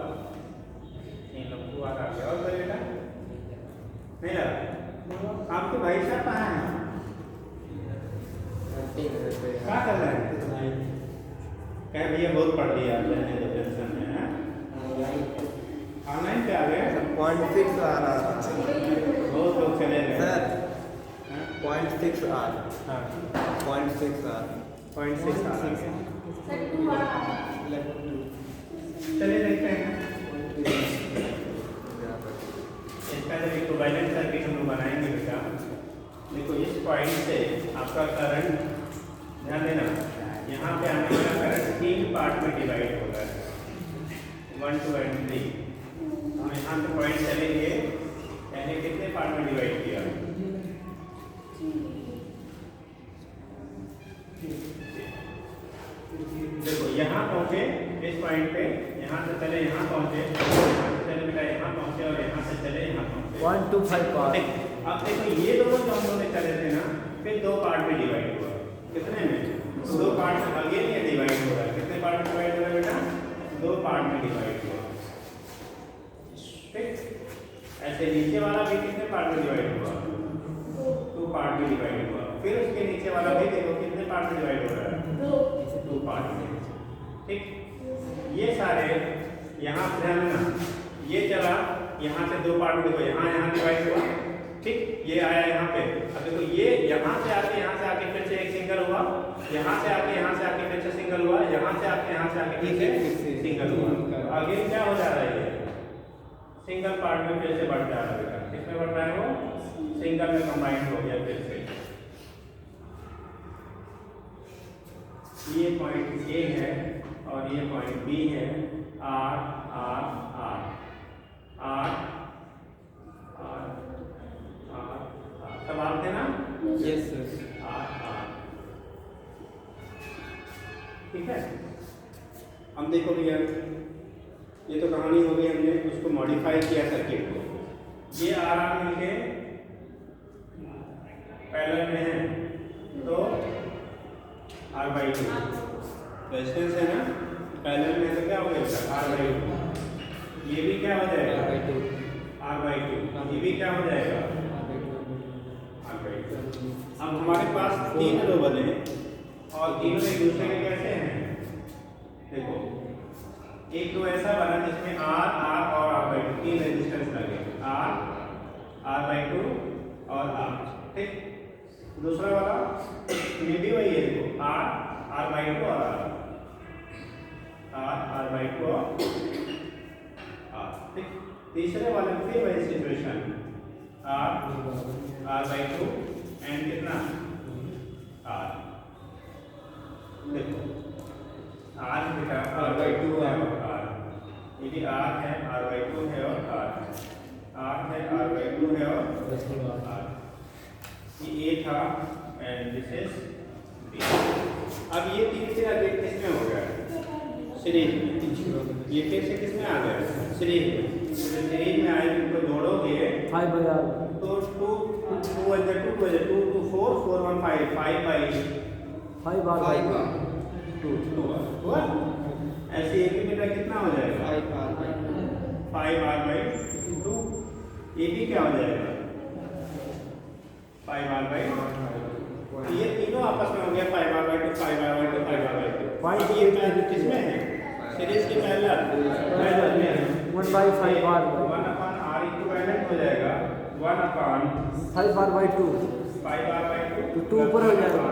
इन लोग 2 आर आ गया। और कोई बेटा नहीं लगा? आपके भाई साहब कहाँ हैं? क्या कर रहे हैं? क्या भैया बहुत पढ़ लिया आपने, तो टेंशन में है। ऑनलाइन पे आ गए? 0.6 आ रहा था बहुत लोग चले गए सर। हाँ? 0.6 आ हाँ 0.6 आ 0.6 आ गया। चलिए देखते हैं इसका जब इक्विवेलेंट सर्किट हम लोग बनाएंगे बेटा। देखो इस पॉइंट से आपका करंट, ध्यान देना, यहाँ पे आने वाला करंट 3 पार्ट में डिवाइड होता है, 1 2 एंड 3। हम यहाँ से पॉइंट चलेंगे, पहले कितने पार्ट में डिवाइड किया? देखो यहाँ पहुँचे इस पॉइंट पे, यहाँ से चले यहाँ पहुँचे, यहाँ से चले बेटा यहाँ पहुँचे, और यहाँ से चले यहाँ पहुँचे। 1 2 5 पार्ट। अब देखो ये दोनों जो हम लोग चले थे ना, फिर 2 पार्ट में डिवाइड हुआ। कितने में? 2 पार्ट में। अगेन ये डिवाइड हो रहा है। कितने पार्ट में डिवाइड हो रहा है बेटा? 2 पार्ट में डिवाइड हुआ। ठीक, ऐसे नीचे वाला भी कितने पार्ट में डिवाइड हुआ? 2 पार्ट में डिवाइड हुआ। फिर उसके नीचे वाला भी देखो कितने पार्ट में डिवाइड हो रहा है? 2 पार्ट में। ठीक, ये सारे यहाँ से ध्यान देना, ये चला यहाँ से 2 पार्ट में, देखो यहाँ डिवाइड हुआ। ठीक, ये आया यहाँ पे। अब देखो ये यहाँ से आके फिर से एक सिंगल हुआ, यहाँ से आके फिर से सिंगल हुआ, यहाँ से आके फिर से सिंगल हुआ। आगे क्या हो जा रहा है? ये सिंगल पार्ट में फिर से बढ़ जा रहा है। किसमें बढ़ रहा है? वो सिंगल में कंबाइंड हो गया फिर से। ये पॉइंट ए है और ये पॉइंट बी है। R R R R R R सब आप थे ना? Yes sir. आर आर ठीक है। हम देखो भैया, ये तो कहानी हो गई, हमने उसको मॉडिफाई किया सर्किट को। ये आर आर मिलके पैरेलल में है तो आर बाई टू रेजिस्टेंस है ना, पैरेलल में तो क्या हो जाएगा आर बाई टू। ये भी क्या हो जाएगा आर बाई टू। ये भी क्या हो जाएगा आर बाई टू। अब हमारे पास तीन रो बने और तीनों एक दूसरे के कैसे हैं? देखो, एक तो ऐसा बना जिसमें आर आर और आर बाई टू तीन रेजिस्टेंस लगे, आर बाई टू और आर, ठीक। दूसरा वाला ये भी वही है, देखो आर बाई टू और आर बाई टू और आर, ठीक। तीसरे वाले में फिर वही situation, R by two and कितना आर। देखो आर बेटा आर बाई टू है और आर, ये भी आर है, आर बाई टू है और आर है, आर बाई टू है और आर। ये ए था एंड दिस इज बी। अब ये तीन से आगे किसमें हो गया? सीरीज में। ये फिर से किसमें आ गया? सीरीज में। सीरीज में आए इनको जोड़ोगे 5 बाई आर तो 2 2 4 4 1 5 5 बाई 5 आर बाई 2 हुआ। ऐसे ये भी बेटा कितना हो जाएगा? 5 आर बाई 2। ये भी क्या हो जाएगा? 5 आर बाई 2। ये तीनों आपस में हो गया 5 R by 2 5 R by 2 5 R by 2। Five ये किसमें है? सीरीज के पैरेलल में 1 by 5 R 1 upon R equivalent हो जाएगा 1 upon 5 R by 2 5 R by 2 तो 2 ऊपर हो जाएगा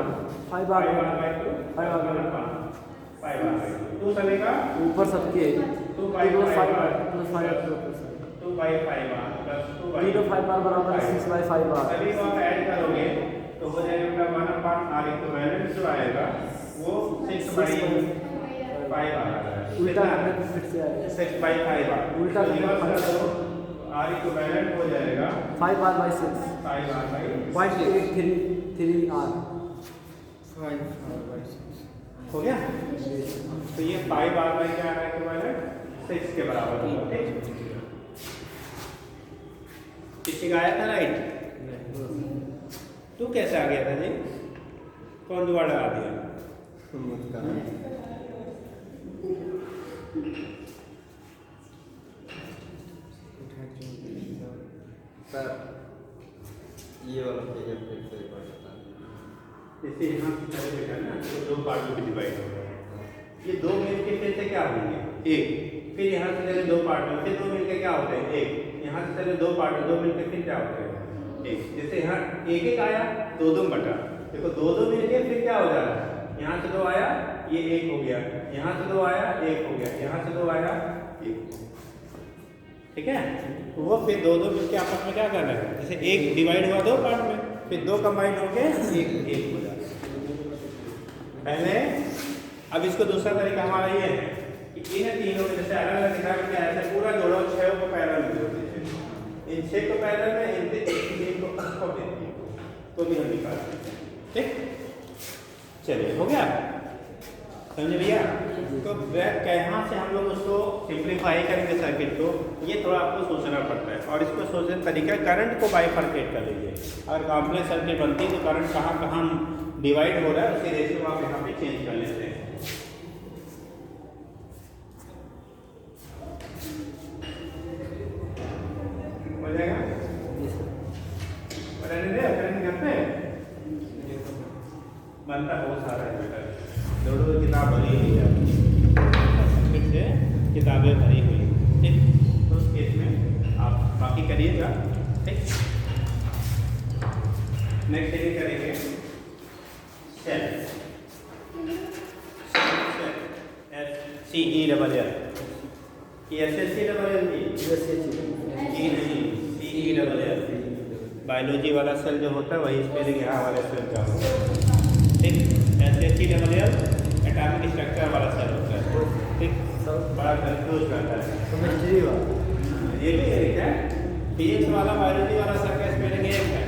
5 R by 2 5 R by 5 R by 2 चलेगा ऊपर सबके 2 by 5 R plus 5 2 by 5 R plus 2 by 5 R बराबर 6 बाई 5 आर। सभी को आप ऐड करोगे तो हो जाएगा 1 अपॉन आर इक्विवेलेंट जो आएगा वो 6 बाई 5 आर उल्टा करने पे फिर से आएगा 6 बाई 5 आर। उल्टा करने पे आर इक्विवेलेंट हो जाएगा 5 R by 6 5 R by 0.833 R हो गया। तो ये 5 आर बाई क्या आ रहा है इक्विवेलेंट 6 के बराबर होगा, ठीक। किसी का आया था राइट? तू कैसे आ गया था जी? कौन जुगाड़ लगा दिया? सर ये वाला फिगर फिर से पढ़ता है। जैसे यहाँ से बेटा ना तो 2 पार्ट में डिवाइड हो गया, ये 2 मिलके फिर से क्या होंगे? 1। फिर यहाँ से चले 2 पार्ट में, फिर 2 मिलके क्या होते हैं? 1। यहाँ से चले 2 पार्ट में, 2 मिलके फिर क्या होते हैं? 1। जैसे यहाँ 1 आया 2 बटा, देखो 2 मिलके फिर क्या हो जा रहा है? यहाँ से 2 आया ये 1 हो गया, यहाँ से 2 आया 1 हो गया, यहाँ से 2 आया 1, ठीक है। तो वो फिर 2 मिलके आपस में क्या कर रहे हैं? जैसे 1 डिवाइड हुआ 2 पार्ट में, फिर 2 कंबाइन होके 1 हो जाता है पहले। अब इसको दूसरा तरीका हमारा ये है कि इन तीनों में जैसे अलग अलग दिखा के ऐसे पूरा जोड़ो 6 को पैरेलल में जोड़ दीजिए, इन 6 को पैरेलल में, इन 3 को आपको दे दिए तो भी हम निकाल सकते हैं, ठीक। चलिए हो गया, समझे भैया? तो कहाँ से हम लोग उसको सिंप्लीफाई करेंगे सर्किट को, ये थोड़ा आपको सोचना पड़ता है। और इसको सोचने का तरीका करंट को बाइफरकेट कर लीजिए। अगर कॉम्प्लेक्स सर्किट बनती है तो करंट कहाँ कहाँ डिवाइड हो रहा है उसी रेशियो आप यहाँ पे चेंज कर लेते हैं। हो जाएगा? घर पे बनता बहुत सारा है बेटा, दोनों किताब भरी हुई है, फिर से किताबें भरी हुई, ठीक। तो उस केस में आप बाकी करिएगा, ठीक। नेक्स्ट ये करेंगे सेल, SCELL, ये SSCELL जी नहीं, CELL बायोलॉजी वाला सेल जो होता है वही स्पेलिंग यहाँ वाले सेल का होता है, ठीक। SSCELL एटॉमिक स्ट्रक्चर वाला सेल होता है, ठीक, बड़ा कंफ्यूज करता है। केमिस्ट्री वाला ये भी एक है, फिजिक्स वाला बायोलॉजी वाला सेल का स्पेलिंग एक है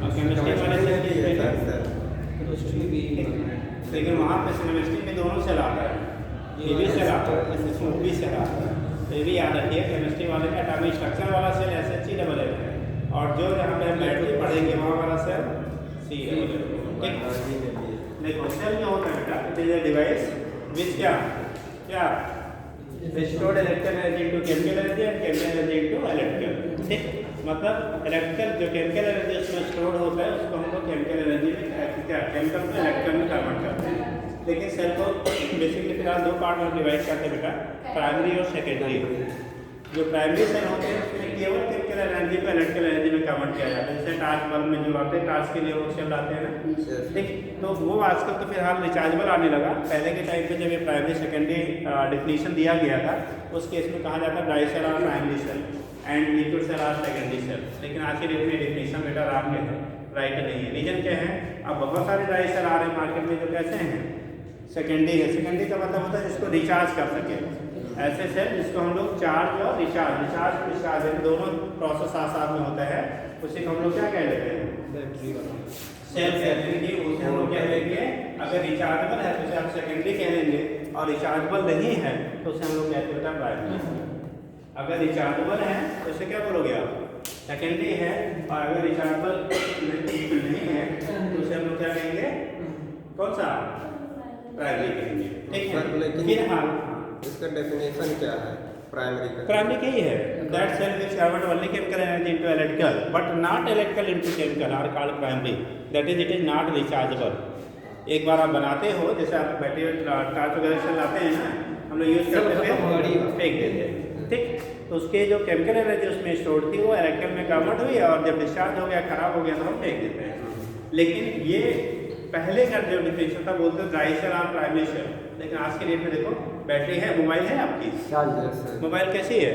और केमिस्ट्री वाले सेल की स्पेलिंग, लेकिन वहाँ पे केमिस्ट्री में दोनों सेल आता है, ये भी सेल आता है, इसमें भी सेल आता है। तो ये भी याद रखिए, केमिस्ट्री वाले में एटॉमिक स्ट्रक्चर वाला सेल SHC है और जो यहाँ पे हम बैटरी पढ़ेंगे वहाँ वाला सेल CH, ठीक। देखो सेल क्या होता है बेटा, it is a device which क्या stored electrical energy into chemical energy and chemical energy into electrical, ठीक। मतलब इलेक्ट्रिकल जो केमिकल एनर्जी उसमें स्टोर होता है उसको हम लोग केमिकल एनर्जी में क्या केमिकल में इलेक्ट्रिकल में कन्वर्ट करते हैं। लेकिन सेल को बेसिकली फिलहाल दो पार्ट में डिवाइड करते हैं बेटा, प्राइमरी और सेकेंडरी। जो प्राइमरी सेल होते हैं उसमें केवल केमिकल एनर्जी को इलेक्ट्रिकल एनर्जी में कन्वर्ट किया जाता है, जैसे टार्च बल्ब में जो आते हैं टार्च के लिए वो सेल आते हैं ना, ठीक। तो वो आजकल तो फिलहाल रिचार्जेबल आने लगा, पहले के टाइम पे जब ये प्राइमरी सेकेंडरी डिफिनीशन दिया गया था उस केस में कहा जाता डाई सेल और primary cell and liquid cell और सेकेंडरी सेल। लेकिन आज के डेट में डिफिनीशन बेटा रॉन्ग है, राइट नहीं है। रीजन क्या है, अब बहुत सारे डाई सेल आ रहे हैं मार्केट में जो कैसे हैं सेकेंडरी है। सेकेंडरी का मतलब होता है जिसको रिचार्ज कर सके, ऐसे सेल जिसको हम लोग चार्ज और डिस्चार्ज दोनों प्रोसेस साथ साथ में होता है, उसे हम लोग क्या कह लेते हैं सेल कहते हैं। उसे हम लोग क्या कहेंगे, अगर रिचार्जेबल है तो उसे आप सेकेंडरी कह लेंगे और रिचार्जेबल नहीं है तो उसे हम लोग कहते हैं प्राइमरी। अगर रिचार्जेबल है तो उसे क्या बोलोगे आप सेकेंडरी है, और अगर रिचार्जेबल नहीं है तो उसे हम लोग क्या कहेंगे, कौन सा प्राइमरी कहेंगे, ठीक है। फिर हाँ इसका डेफिनेशन क्या है प्राइमरी का? प्राइमरी क्या ही है, that cell which convert only chemical energy into electrical but not electrical into chemical are called primary, that is it is not rechargeable. एक बार आप बनाते हो, जैसे आप बैटरी टार्च वगैरह से लाते हैं ना, हम लोग यूज़ करते थे फेंक देते हैं, ठीक। तो उसके जो केमिकल एनर्जी उसमें स्टोर थी वो इलेक्ट्रिकल में कन्वर्ट हुई और जब डिस्चार्ज हो गया, खराब हो गया तो हम फेंक देते हैं। लेकिन ये पहले का जो डिफिनेशन था बोलते हैं ड्राई सेल और प्राइमरी सेल, लेकिन आज के डेट में देखो बैटरी है, मोबाइल है आपकी, मोबाइल कैसी है,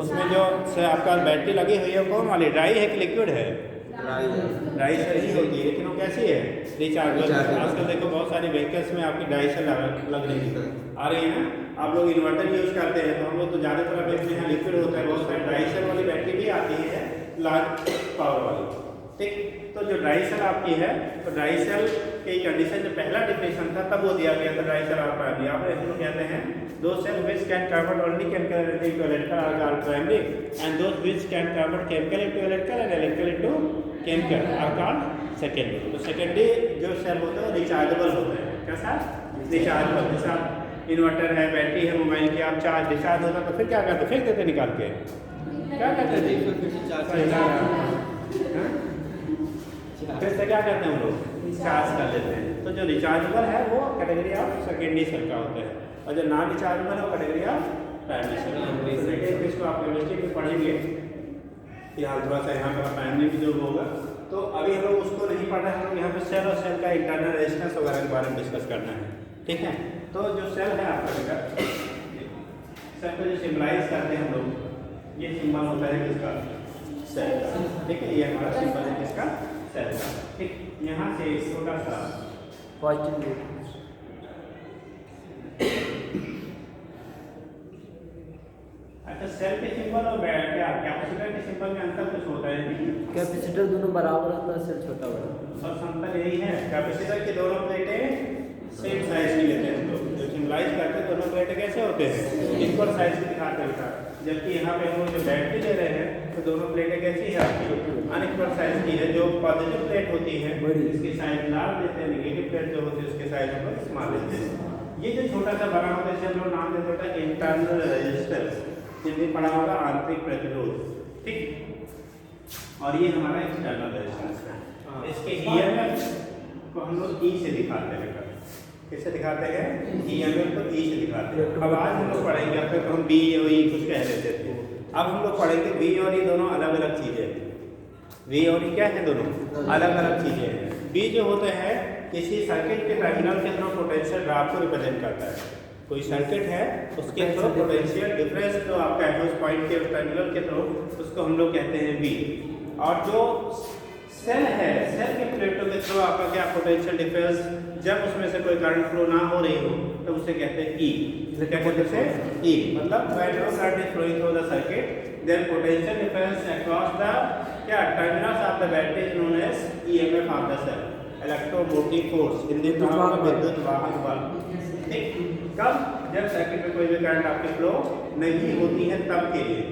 उसमें जो से आपका बैटरी लगी हुई है कौन वाली, ड्राई है कि लिक्विड है, ड्राई सेल ही होती है, लेकिन वो कैसी है रिचार्जेबल। आजकल देखो बहुत सारी व्हीकल्स में आपकी ड्राई सेल लग रही है, आ रही है ना। आप लोग इन्वर्टर यूज़ करते हैं तो हम लोग तो ज़्यादातर देखते हैं लिक्विड होता है, बहुत सारी ड्राई सेल वाली बैटरी भी आती है लार्ज पावर वाली, ठीक। तो जो ड्राई सेल आपकी है तो ड्राई सेल की कंडीशन जो पहला डिफिनेशन था तब वो दिया गया था ड्राई सेल और प्राइमरी। आप इसको कहते हैं दो cell which can convert only chemical energy into electrical are primary and those which can convert chemical into electrical and electrical into chemical are called secondary. तो सेकेंडरी जो सेल होता है वो रिचार्जेबल होता है, कैसा रिचार्जेबल। जैसे आप इन्वर्टर है, बैटरी है मोबाइल की, आप चार्ज डिस्चार्ज होता तो फिर क्या करते, फेंक देते निकाल के, क्या करते फिर से क्या करते हैं हम लोग चार्ज कर लेते हैं। तो जो रिचार्जेबल है वो कैटेगरी ऑफ सेकेंडरी सेल का होता है और जो नॉन रिचार्जेबल है वो कैटेगरी ऑफ प्राइमरी सेल। तो इसको आप केमिस्ट्री में पढ़ेंगे, फिलहाल थोड़ा सा यहाँ पर प्राइमरी भी जो होगा। तो अभी हम लोग उसको नहीं पढ़ रहे हैं, हम लोग यहाँ पे सेल और सेल का इंटरनल रेजिस्टेंस वगैरह के बारे में डिस्कस करना है, ठीक है। तो जो सेल है आपका बेटा, सेल को जो सिम्बलाइज करते हैं हम लोग, ये सिंबल होता है किसका, सेल का, ठीक है। ये हमारा सिंबल है किसका, सेल का, ठीक। यहाँ से छोटा सा पॉजिटिव अच्छा, सेल के सिंबल और क्या कैपेसिटर के सिंबल में अंतर कुछ होता है नहीं? कैपेसिटर दोनों बराबर होता है, सेल छोटा बड़ा और अंतर यही है, कैपेसिटर की दोनों प्लेटें सेम साइज की लेते हैं हम लोग। जो सिम्बलाइज करते हैं दोनों प्लेटें कैसे होते हैं, इक्वल साइज की दिखाते हैं, जबकि यहाँ पे हम लोग जो बैटरी ले रहे हैं तो दोनों प्लेटें कैसी है आपकी, अनइक्वल साइज की है। जो पॉजिटिव प्लेट होती है इसकी साइज लार्ज देते हैं, नेगेटिव प्लेट जो होती है उसके साइज हम लोग स्मॉल देते हैं। ये जो छोटा सा बना होता है इसे हम लोग नाम देते हैं इंटरनल रेजिस्टेंस, जिसमें पड़ा होगा आंतरिक प्रतिरोध, ठीक। और ये हमारा एक्सटर्नल रेजिस्टेंस है। इसके ईएमएफ को हम लोग ई से दिखाते हैं, किससे दिखाते हैं, ईएमएफ को ई से दिखाते हैं। अब आज हम लोग पढ़ेंगे, अब तक हम बी और ई कुछ कह देते थे, अब हम लोग पढ़ेंगे बी और ई दोनों अलग अलग चीज़ें हैं। बी और ई क्या है, दोनों अलग अलग चीज़ें हैं। बी जो होते हैं किसी सर्किट के टर्मिनल के थ्रू पोटेंशियल ड्रॉप को रिप्रेजेंट करता है। कोई सर्किट है उसके थ्रू पोटेंशियल डिफरेंस जो आपका है उस पॉइंट के टर्मिनल के थ्रू, उसको हम लोग कहते हैं बी। और जो सेल है, सेल के प्लेटों के थ्रू आपका क्या पोटेंशियल डिफरेंस, जब उसमें से कोई करंट फ्लो ना हो रही हो तो उसे कहते हैं ई। क्या कहते हैं? ई। मतलब when no current is flowing through the circuit then potential difference across the क्या terminals of the battery is known as EMF of the cell, electromotive force, Hindi में विद्युत वाहक बल। ठीक, कब? जब सर्किट में कोई भी करंट आपकी फ्लो नहीं होती है तब के लिए,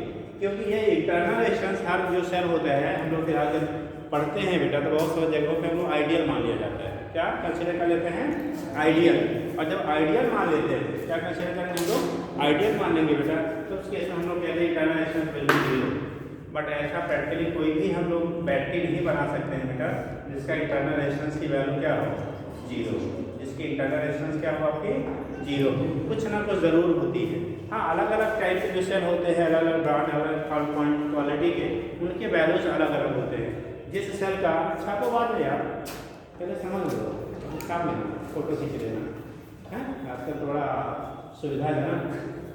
क्योंकि ये इंटरनल रेजिस्टेंस हर जो सेल होता है, हम लोग फिलहाल जब पढ़ते हैं बेटा तो बहुत सारी जगहों पे हम लोग आइडियल मान लिया जाता है। क्या कंसीडर कर लेते हैं? आइडियल। और जब आइडियल मान लेते हैं, क्या कंसीडर करेंगे हम लोग? आइडियल मान लेंगे बेटा, तो उस केस में हम लोग कहते हैं इंटरनल रेजिस्टेंस वैल्यू 0। बट ऐसा प्रैक्टिकली कोई भी हम लोग बैटरी नहीं बना सकते हैं बेटा जिसका इंटरनल रेजिस्टेंस की वैल्यू क्या हो? 0। जिसकी इंटरनल रेजिस्टेंस क्या हो आपकी? 0। कुछ ना कुछ ज़रूर होती है। हाँ, अलग अलग टाइप के जो सेल होते हैं, अलग अलग ब्रांड, अलग अलग फॉल्ट पॉइंट क्वालिटी के, उनके वैल्यूज अलग अलग होते हैं। जिस सेल का अच्छा तो बात है यार, पहले समझ लो, काम लेना, फोटो खींच लेना है। आजकल थोड़ा सुविधाजनक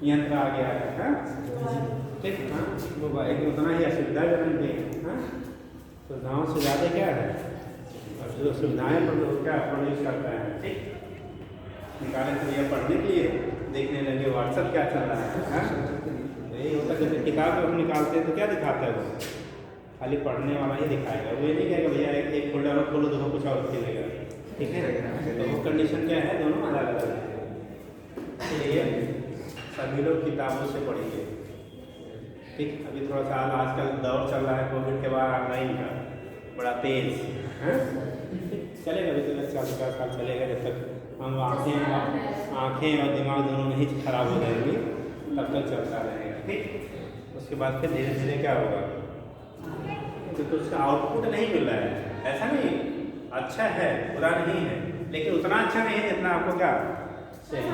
यंत्र आ गया है, ठीक। हाँ, मोबाइल की उतना ही असुविधाजनक भी है। हाँ, सुविधाओं से ज़्यादा क्या है, और जो सुविधाएँ पर लोग क्या प्रोड्यूस करता है। ठीक, निकाले तो ये पढ़ने के लिए, देखने लगे व्हाट्सअप क्या चल रहा है। हाँ, यही होता है। जैसे किताब जब निकालते हैं तो क्या दिखाता है वो? खाली पढ़ने वाला ही दिखाएगा, वो ये नहीं कहेगा भैया एक फोल्डर और खोलो तो कुछ और खेलेगा। ठीक है, तो वो कंडीशन क्या है, दोनों अलग अलग है। इसलिए सभी लोग किताबों से पढ़िए। ठीक, अभी थोड़ा सा आजकल दौर चल रहा है कोविड के बाद ऑनलाइन का, बड़ा तेज है। चलेगा अभी तो 40-50 साल चलेगा, जब तक हम आँखें और दिमाग दोनों नहीं खराब हो जाएंगी तब तक चलता रहेगा। ठीक, उसके बाद फिर धीरे धीरे क्या होगा, तो उसका आउटपुट नहीं मिल रहा है। ऐसा नहीं, अच्छा है, बुरा नहीं है, लेकिन उतना अच्छा नहीं है जितना आपको क्या चाहिए।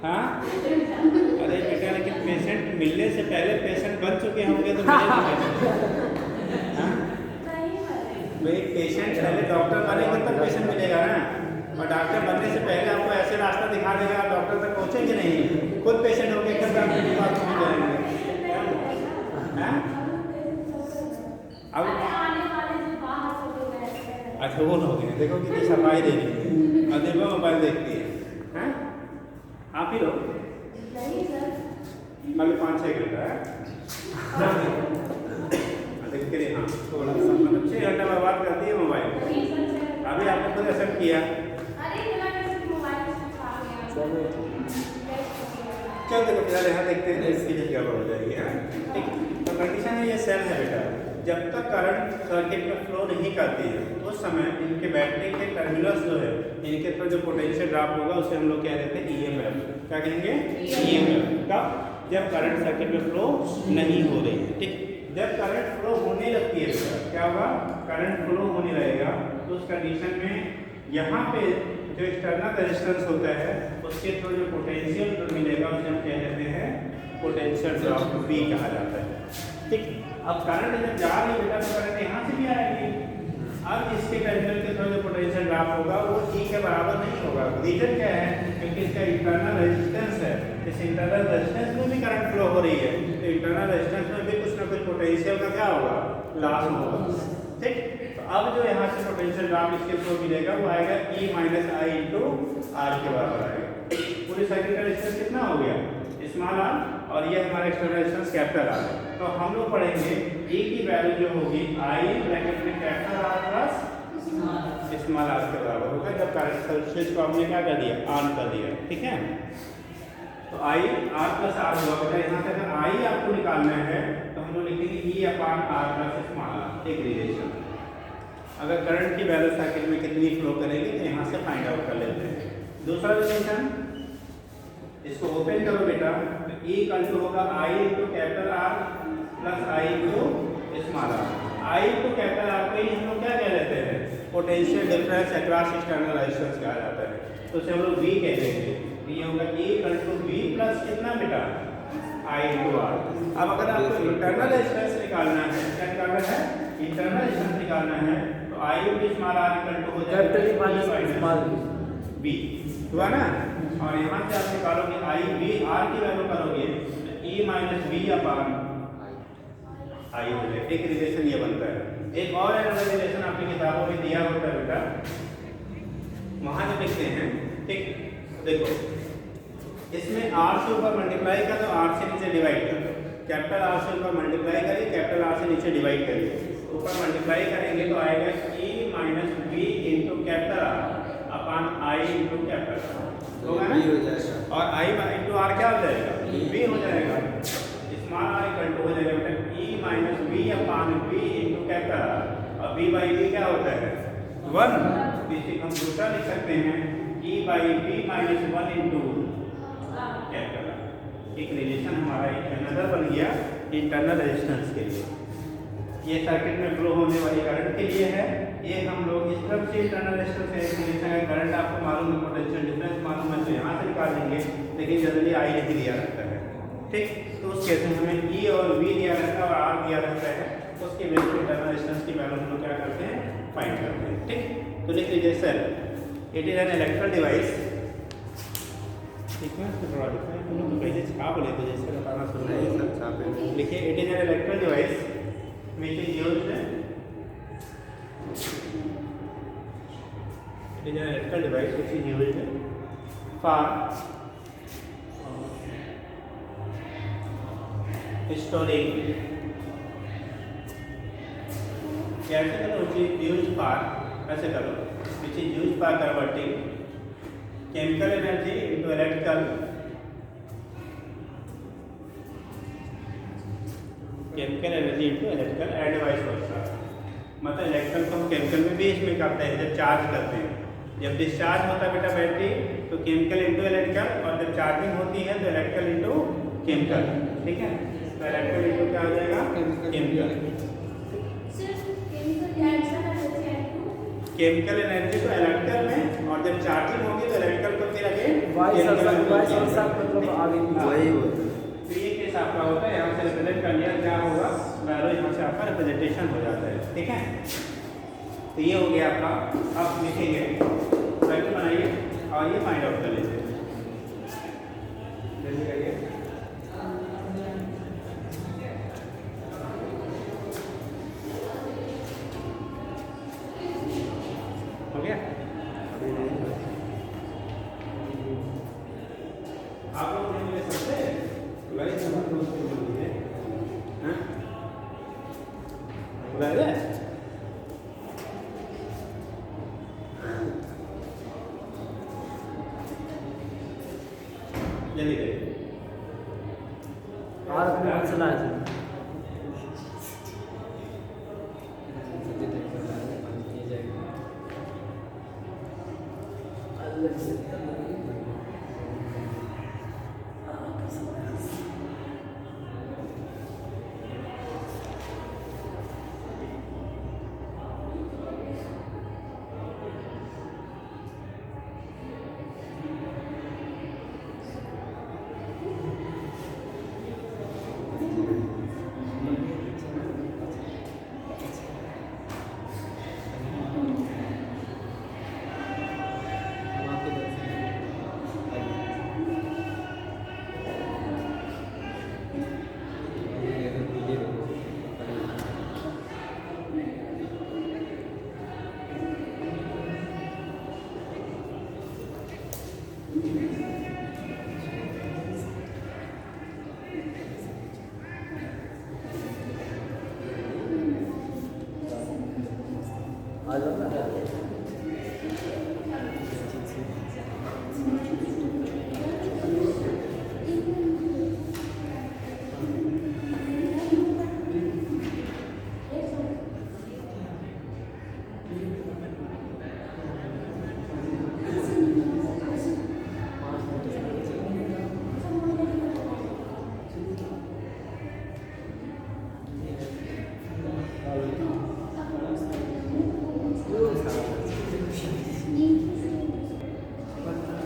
हाँ, अरे बेटा लेकिन पेशेंट मिलने से पहले पेशेंट बन चुके होंगे तो भाई पेशेंट पहले डॉक्टर बनेंगे तब पेशेंट मिलेगा ना, और डॉक्टर बनने से पहले आपको ऐसे रास्ता दिखा देगा आप डॉक्टर तक पहुँचेंगे नहीं, खुद पेशेंट होकर खुद डॉक्टर के पास पहुँच जाएंगे। अब अच्छा वो हो गए, देखो कितनी सफाई दे रही है, और देखो मोबाइल देखती है। आप ही लोग कल 5-6 घंटा है देखते रहे। हाँ, थोड़ा सा मतलब 6 घंटा बर्बाद करती है मोबाइल। अभी आपने खुद एक्सेप्ट किया, चल देखो फिलहाल यहाँ देखते हैं, इसकी जगह हो जाएगी। ठीक, तो कंडीशन है ये सेल है बेटा, जब तक करंट सर्किट में फ्लो नहीं करती है उस समय इनके बैटरी के टर्मिनल्स जो है, इनके थ्रू जो पोटेंशियल ड्रॉप होगा उसे हम लोग क्या कहते हैं? ईएमएफ। क्या कहेंगे? ईएमएफ। कब? जब करंट सर्किट में फ्लो नहीं हो रही है। ठीक, जब करंट फ्लो होने लगती है बेटा क्या होगा? करंट फ्लो होने लगेगा तो उस कंडीशन में यहाँ पे जो एक्सटर्नल रेजिस्टेंस होता है उसके थ्रू जो पोटेंशियल मिलेगा उसे हम क्या कहते हैं? पोटेंशियल ड्रॉप भी कहा जाता है। ठीक, अब करंट जब जा रही है बेटा तो करंट यहाँ से भी आएगी। अब इसके टर्मिनल के थ्रू जो पोटेंशियल ड्रॉप होगा वो ई के बराबर नहीं होगा। रीजन क्या है? क्योंकि इसका इंटरनल रेजिस्टेंस है, इस इंटरनल रेजिस्टेंस में भी करंट फ्लो हो रही है, तो इंटरनल रेजिस्टेंस में भी कुछ ना कुछ पोटेंशियल का क्या होगा? लॉस होगा। ठीक, तो अब जो यहाँ से पोटेंशियल ड्रॉप इसके थ्रू मिलेगा वो आएगा E minus I into R के बराबर आएगा। पूरी सर्किट का रेजिस्टेंस कितना हो गया? स्मॉल आर, और ये हमारा एक्सटर्नल रेजिस्टेंस कैपिटल आर। तो हम लोग पढ़ेंगे E की वैल्यू जो होगी आई ब्रैकेट में capital R plus small R के बराबर होगा जब करंट स्विच को हमने क्या कर दिया? ऑन कर दिया। ठीक है, तो आई आर प्लस आर होगा बेटा। यहाँ से अगर आई आपको निकालना है तो हम लोग लिखेंगे E upon R plus small R, एक रिलेशन। अगर करंट की वैल्यू सर्किट में कितनी फ्लो करेगी तो यहाँ से फाइंड आउट कर लेते हैं। दूसरा रिलेशन, इसको ओपन करो बेटा, तो E इक्वल टू होगा I into capital R plus I into small r. I into capital R को ही हम लोग क्या कह लेते हैं? Potential difference across external resistance कहा जाता है, तो उसे हम लोग V कह देंगे। ये होगा E equal to V plus कितना बेटा? I into R. अब अगर आपको इंटरनल रेजिस्टेंस निकालना है, क्या निकालना है? इंटरनल रेजिस्टेंस निकालना है, तो I into small r equal to हो जाएगा B, हुआ ना? और यहाँ से आप निकालोगे आई बी आर की वैल्यू करोगे तो E minus B upon I हो जाए। एक रिलेशन ये बनता है। एक और रिलेशन आपकी किताबों में दिया होता है बेटा, वहां जब लिखते हैं, ठीक देखो इसमें आर से ऊपर मल्टीप्लाई कर दो, आर से नीचे डिवाइड कर दो। कैपिटल आर से ऊपर मल्टीप्लाई करिए, कैपिटल आर से नीचे डिवाइड करिए। ऊपर मल्टीप्लाई करेंगे तो आएगा e minus B into capital R upon I into capital R, होगा ना? और आई इंटू आर क्या हो जाएगा? बी हो जाएगा। स्मॉल आर इक्वल टू हो जाएगा बेटा e minus B upon B into capital R, और बी बाई बी क्या होता है 1। इसे हम दूसरा लिख सकते हैं e by B minus 1 into capital R. एक रिलेशन हमारा एक अनदर बन गया इंटरनल रेजिस्टेंस के लिए। ये सर्किट में फ्लो होने वाली करंट के लिए है। ये हम लोग इस तरफ से इंटरनल रेजिस्टेंस है, रिलेशन है। करंट आपको मालूम है, पोटेंशियल डिफरेंस मालूम है, तो यहाँ से निकाल लेंगे, लेकिन जनरली आई नहीं दिया रहता है, ठीक। तो उस केस में हमें ई और वी दिया रहता है और आर दिया रहता है, उसके बेस पर इंटरनल रेजिस्टेंस की वैल्यू हम लोग क्या करते हैं, फाइंड करते हैं, ठीक। तो लिख लीजिए sir, it is an electrical device, ठीक है। तो थोड़ा लिखा है, तुम लोग पहले छाप लेते जैसे बताना शुरू नहीं सर छापे लिखिए, it is an electrical device which is used, it is an electrical device which is used for storing, कैसे करो, which is used for, कैसे करो, which is used for converting chemical energy into electrical, chemical energy into electrical and vice versa. मतलब electrical को हम chemical में भी इसमें करते हैं, जब चार्ज करते हैं, जब डिस्चार्ज होता है बेटा बैटरी तो केमिकल इंटू इलेक्ट्रिकल, और जब चार्जिंग होती है तो इलेक्ट्रिकल इंटू केमिकल, ठीक है। तो इलेक्ट्रिकल इंटू क्या हो जाएगा, केमिकल। केमिकल एनर्जी तो इलेक्ट्रिकल में, और जब चार्जिंग होगी तो इलेक्ट्रिकल को फिर आगे मतलब आगे वही होता है। तो ये केस आपका होता है, यहाँ से रिप्रेजेंट कर लिया, क्या होगा वैल्यू यहाँ से आपका रिप्रेजेंटेशन हो जाता है, ठीक है। तो ये हो गया आपका। आप लिखेंगे, सर्किट बनाइए और ये फाइंड आउट कर लीजिए, जल्दी करिए। हो गया? आप लोग नहीं ले सकते, वही सब लोग बोलिए, हाँ बराबर है। जल्दी करिए। और कौन सा लाए थे? आ जाओ ना।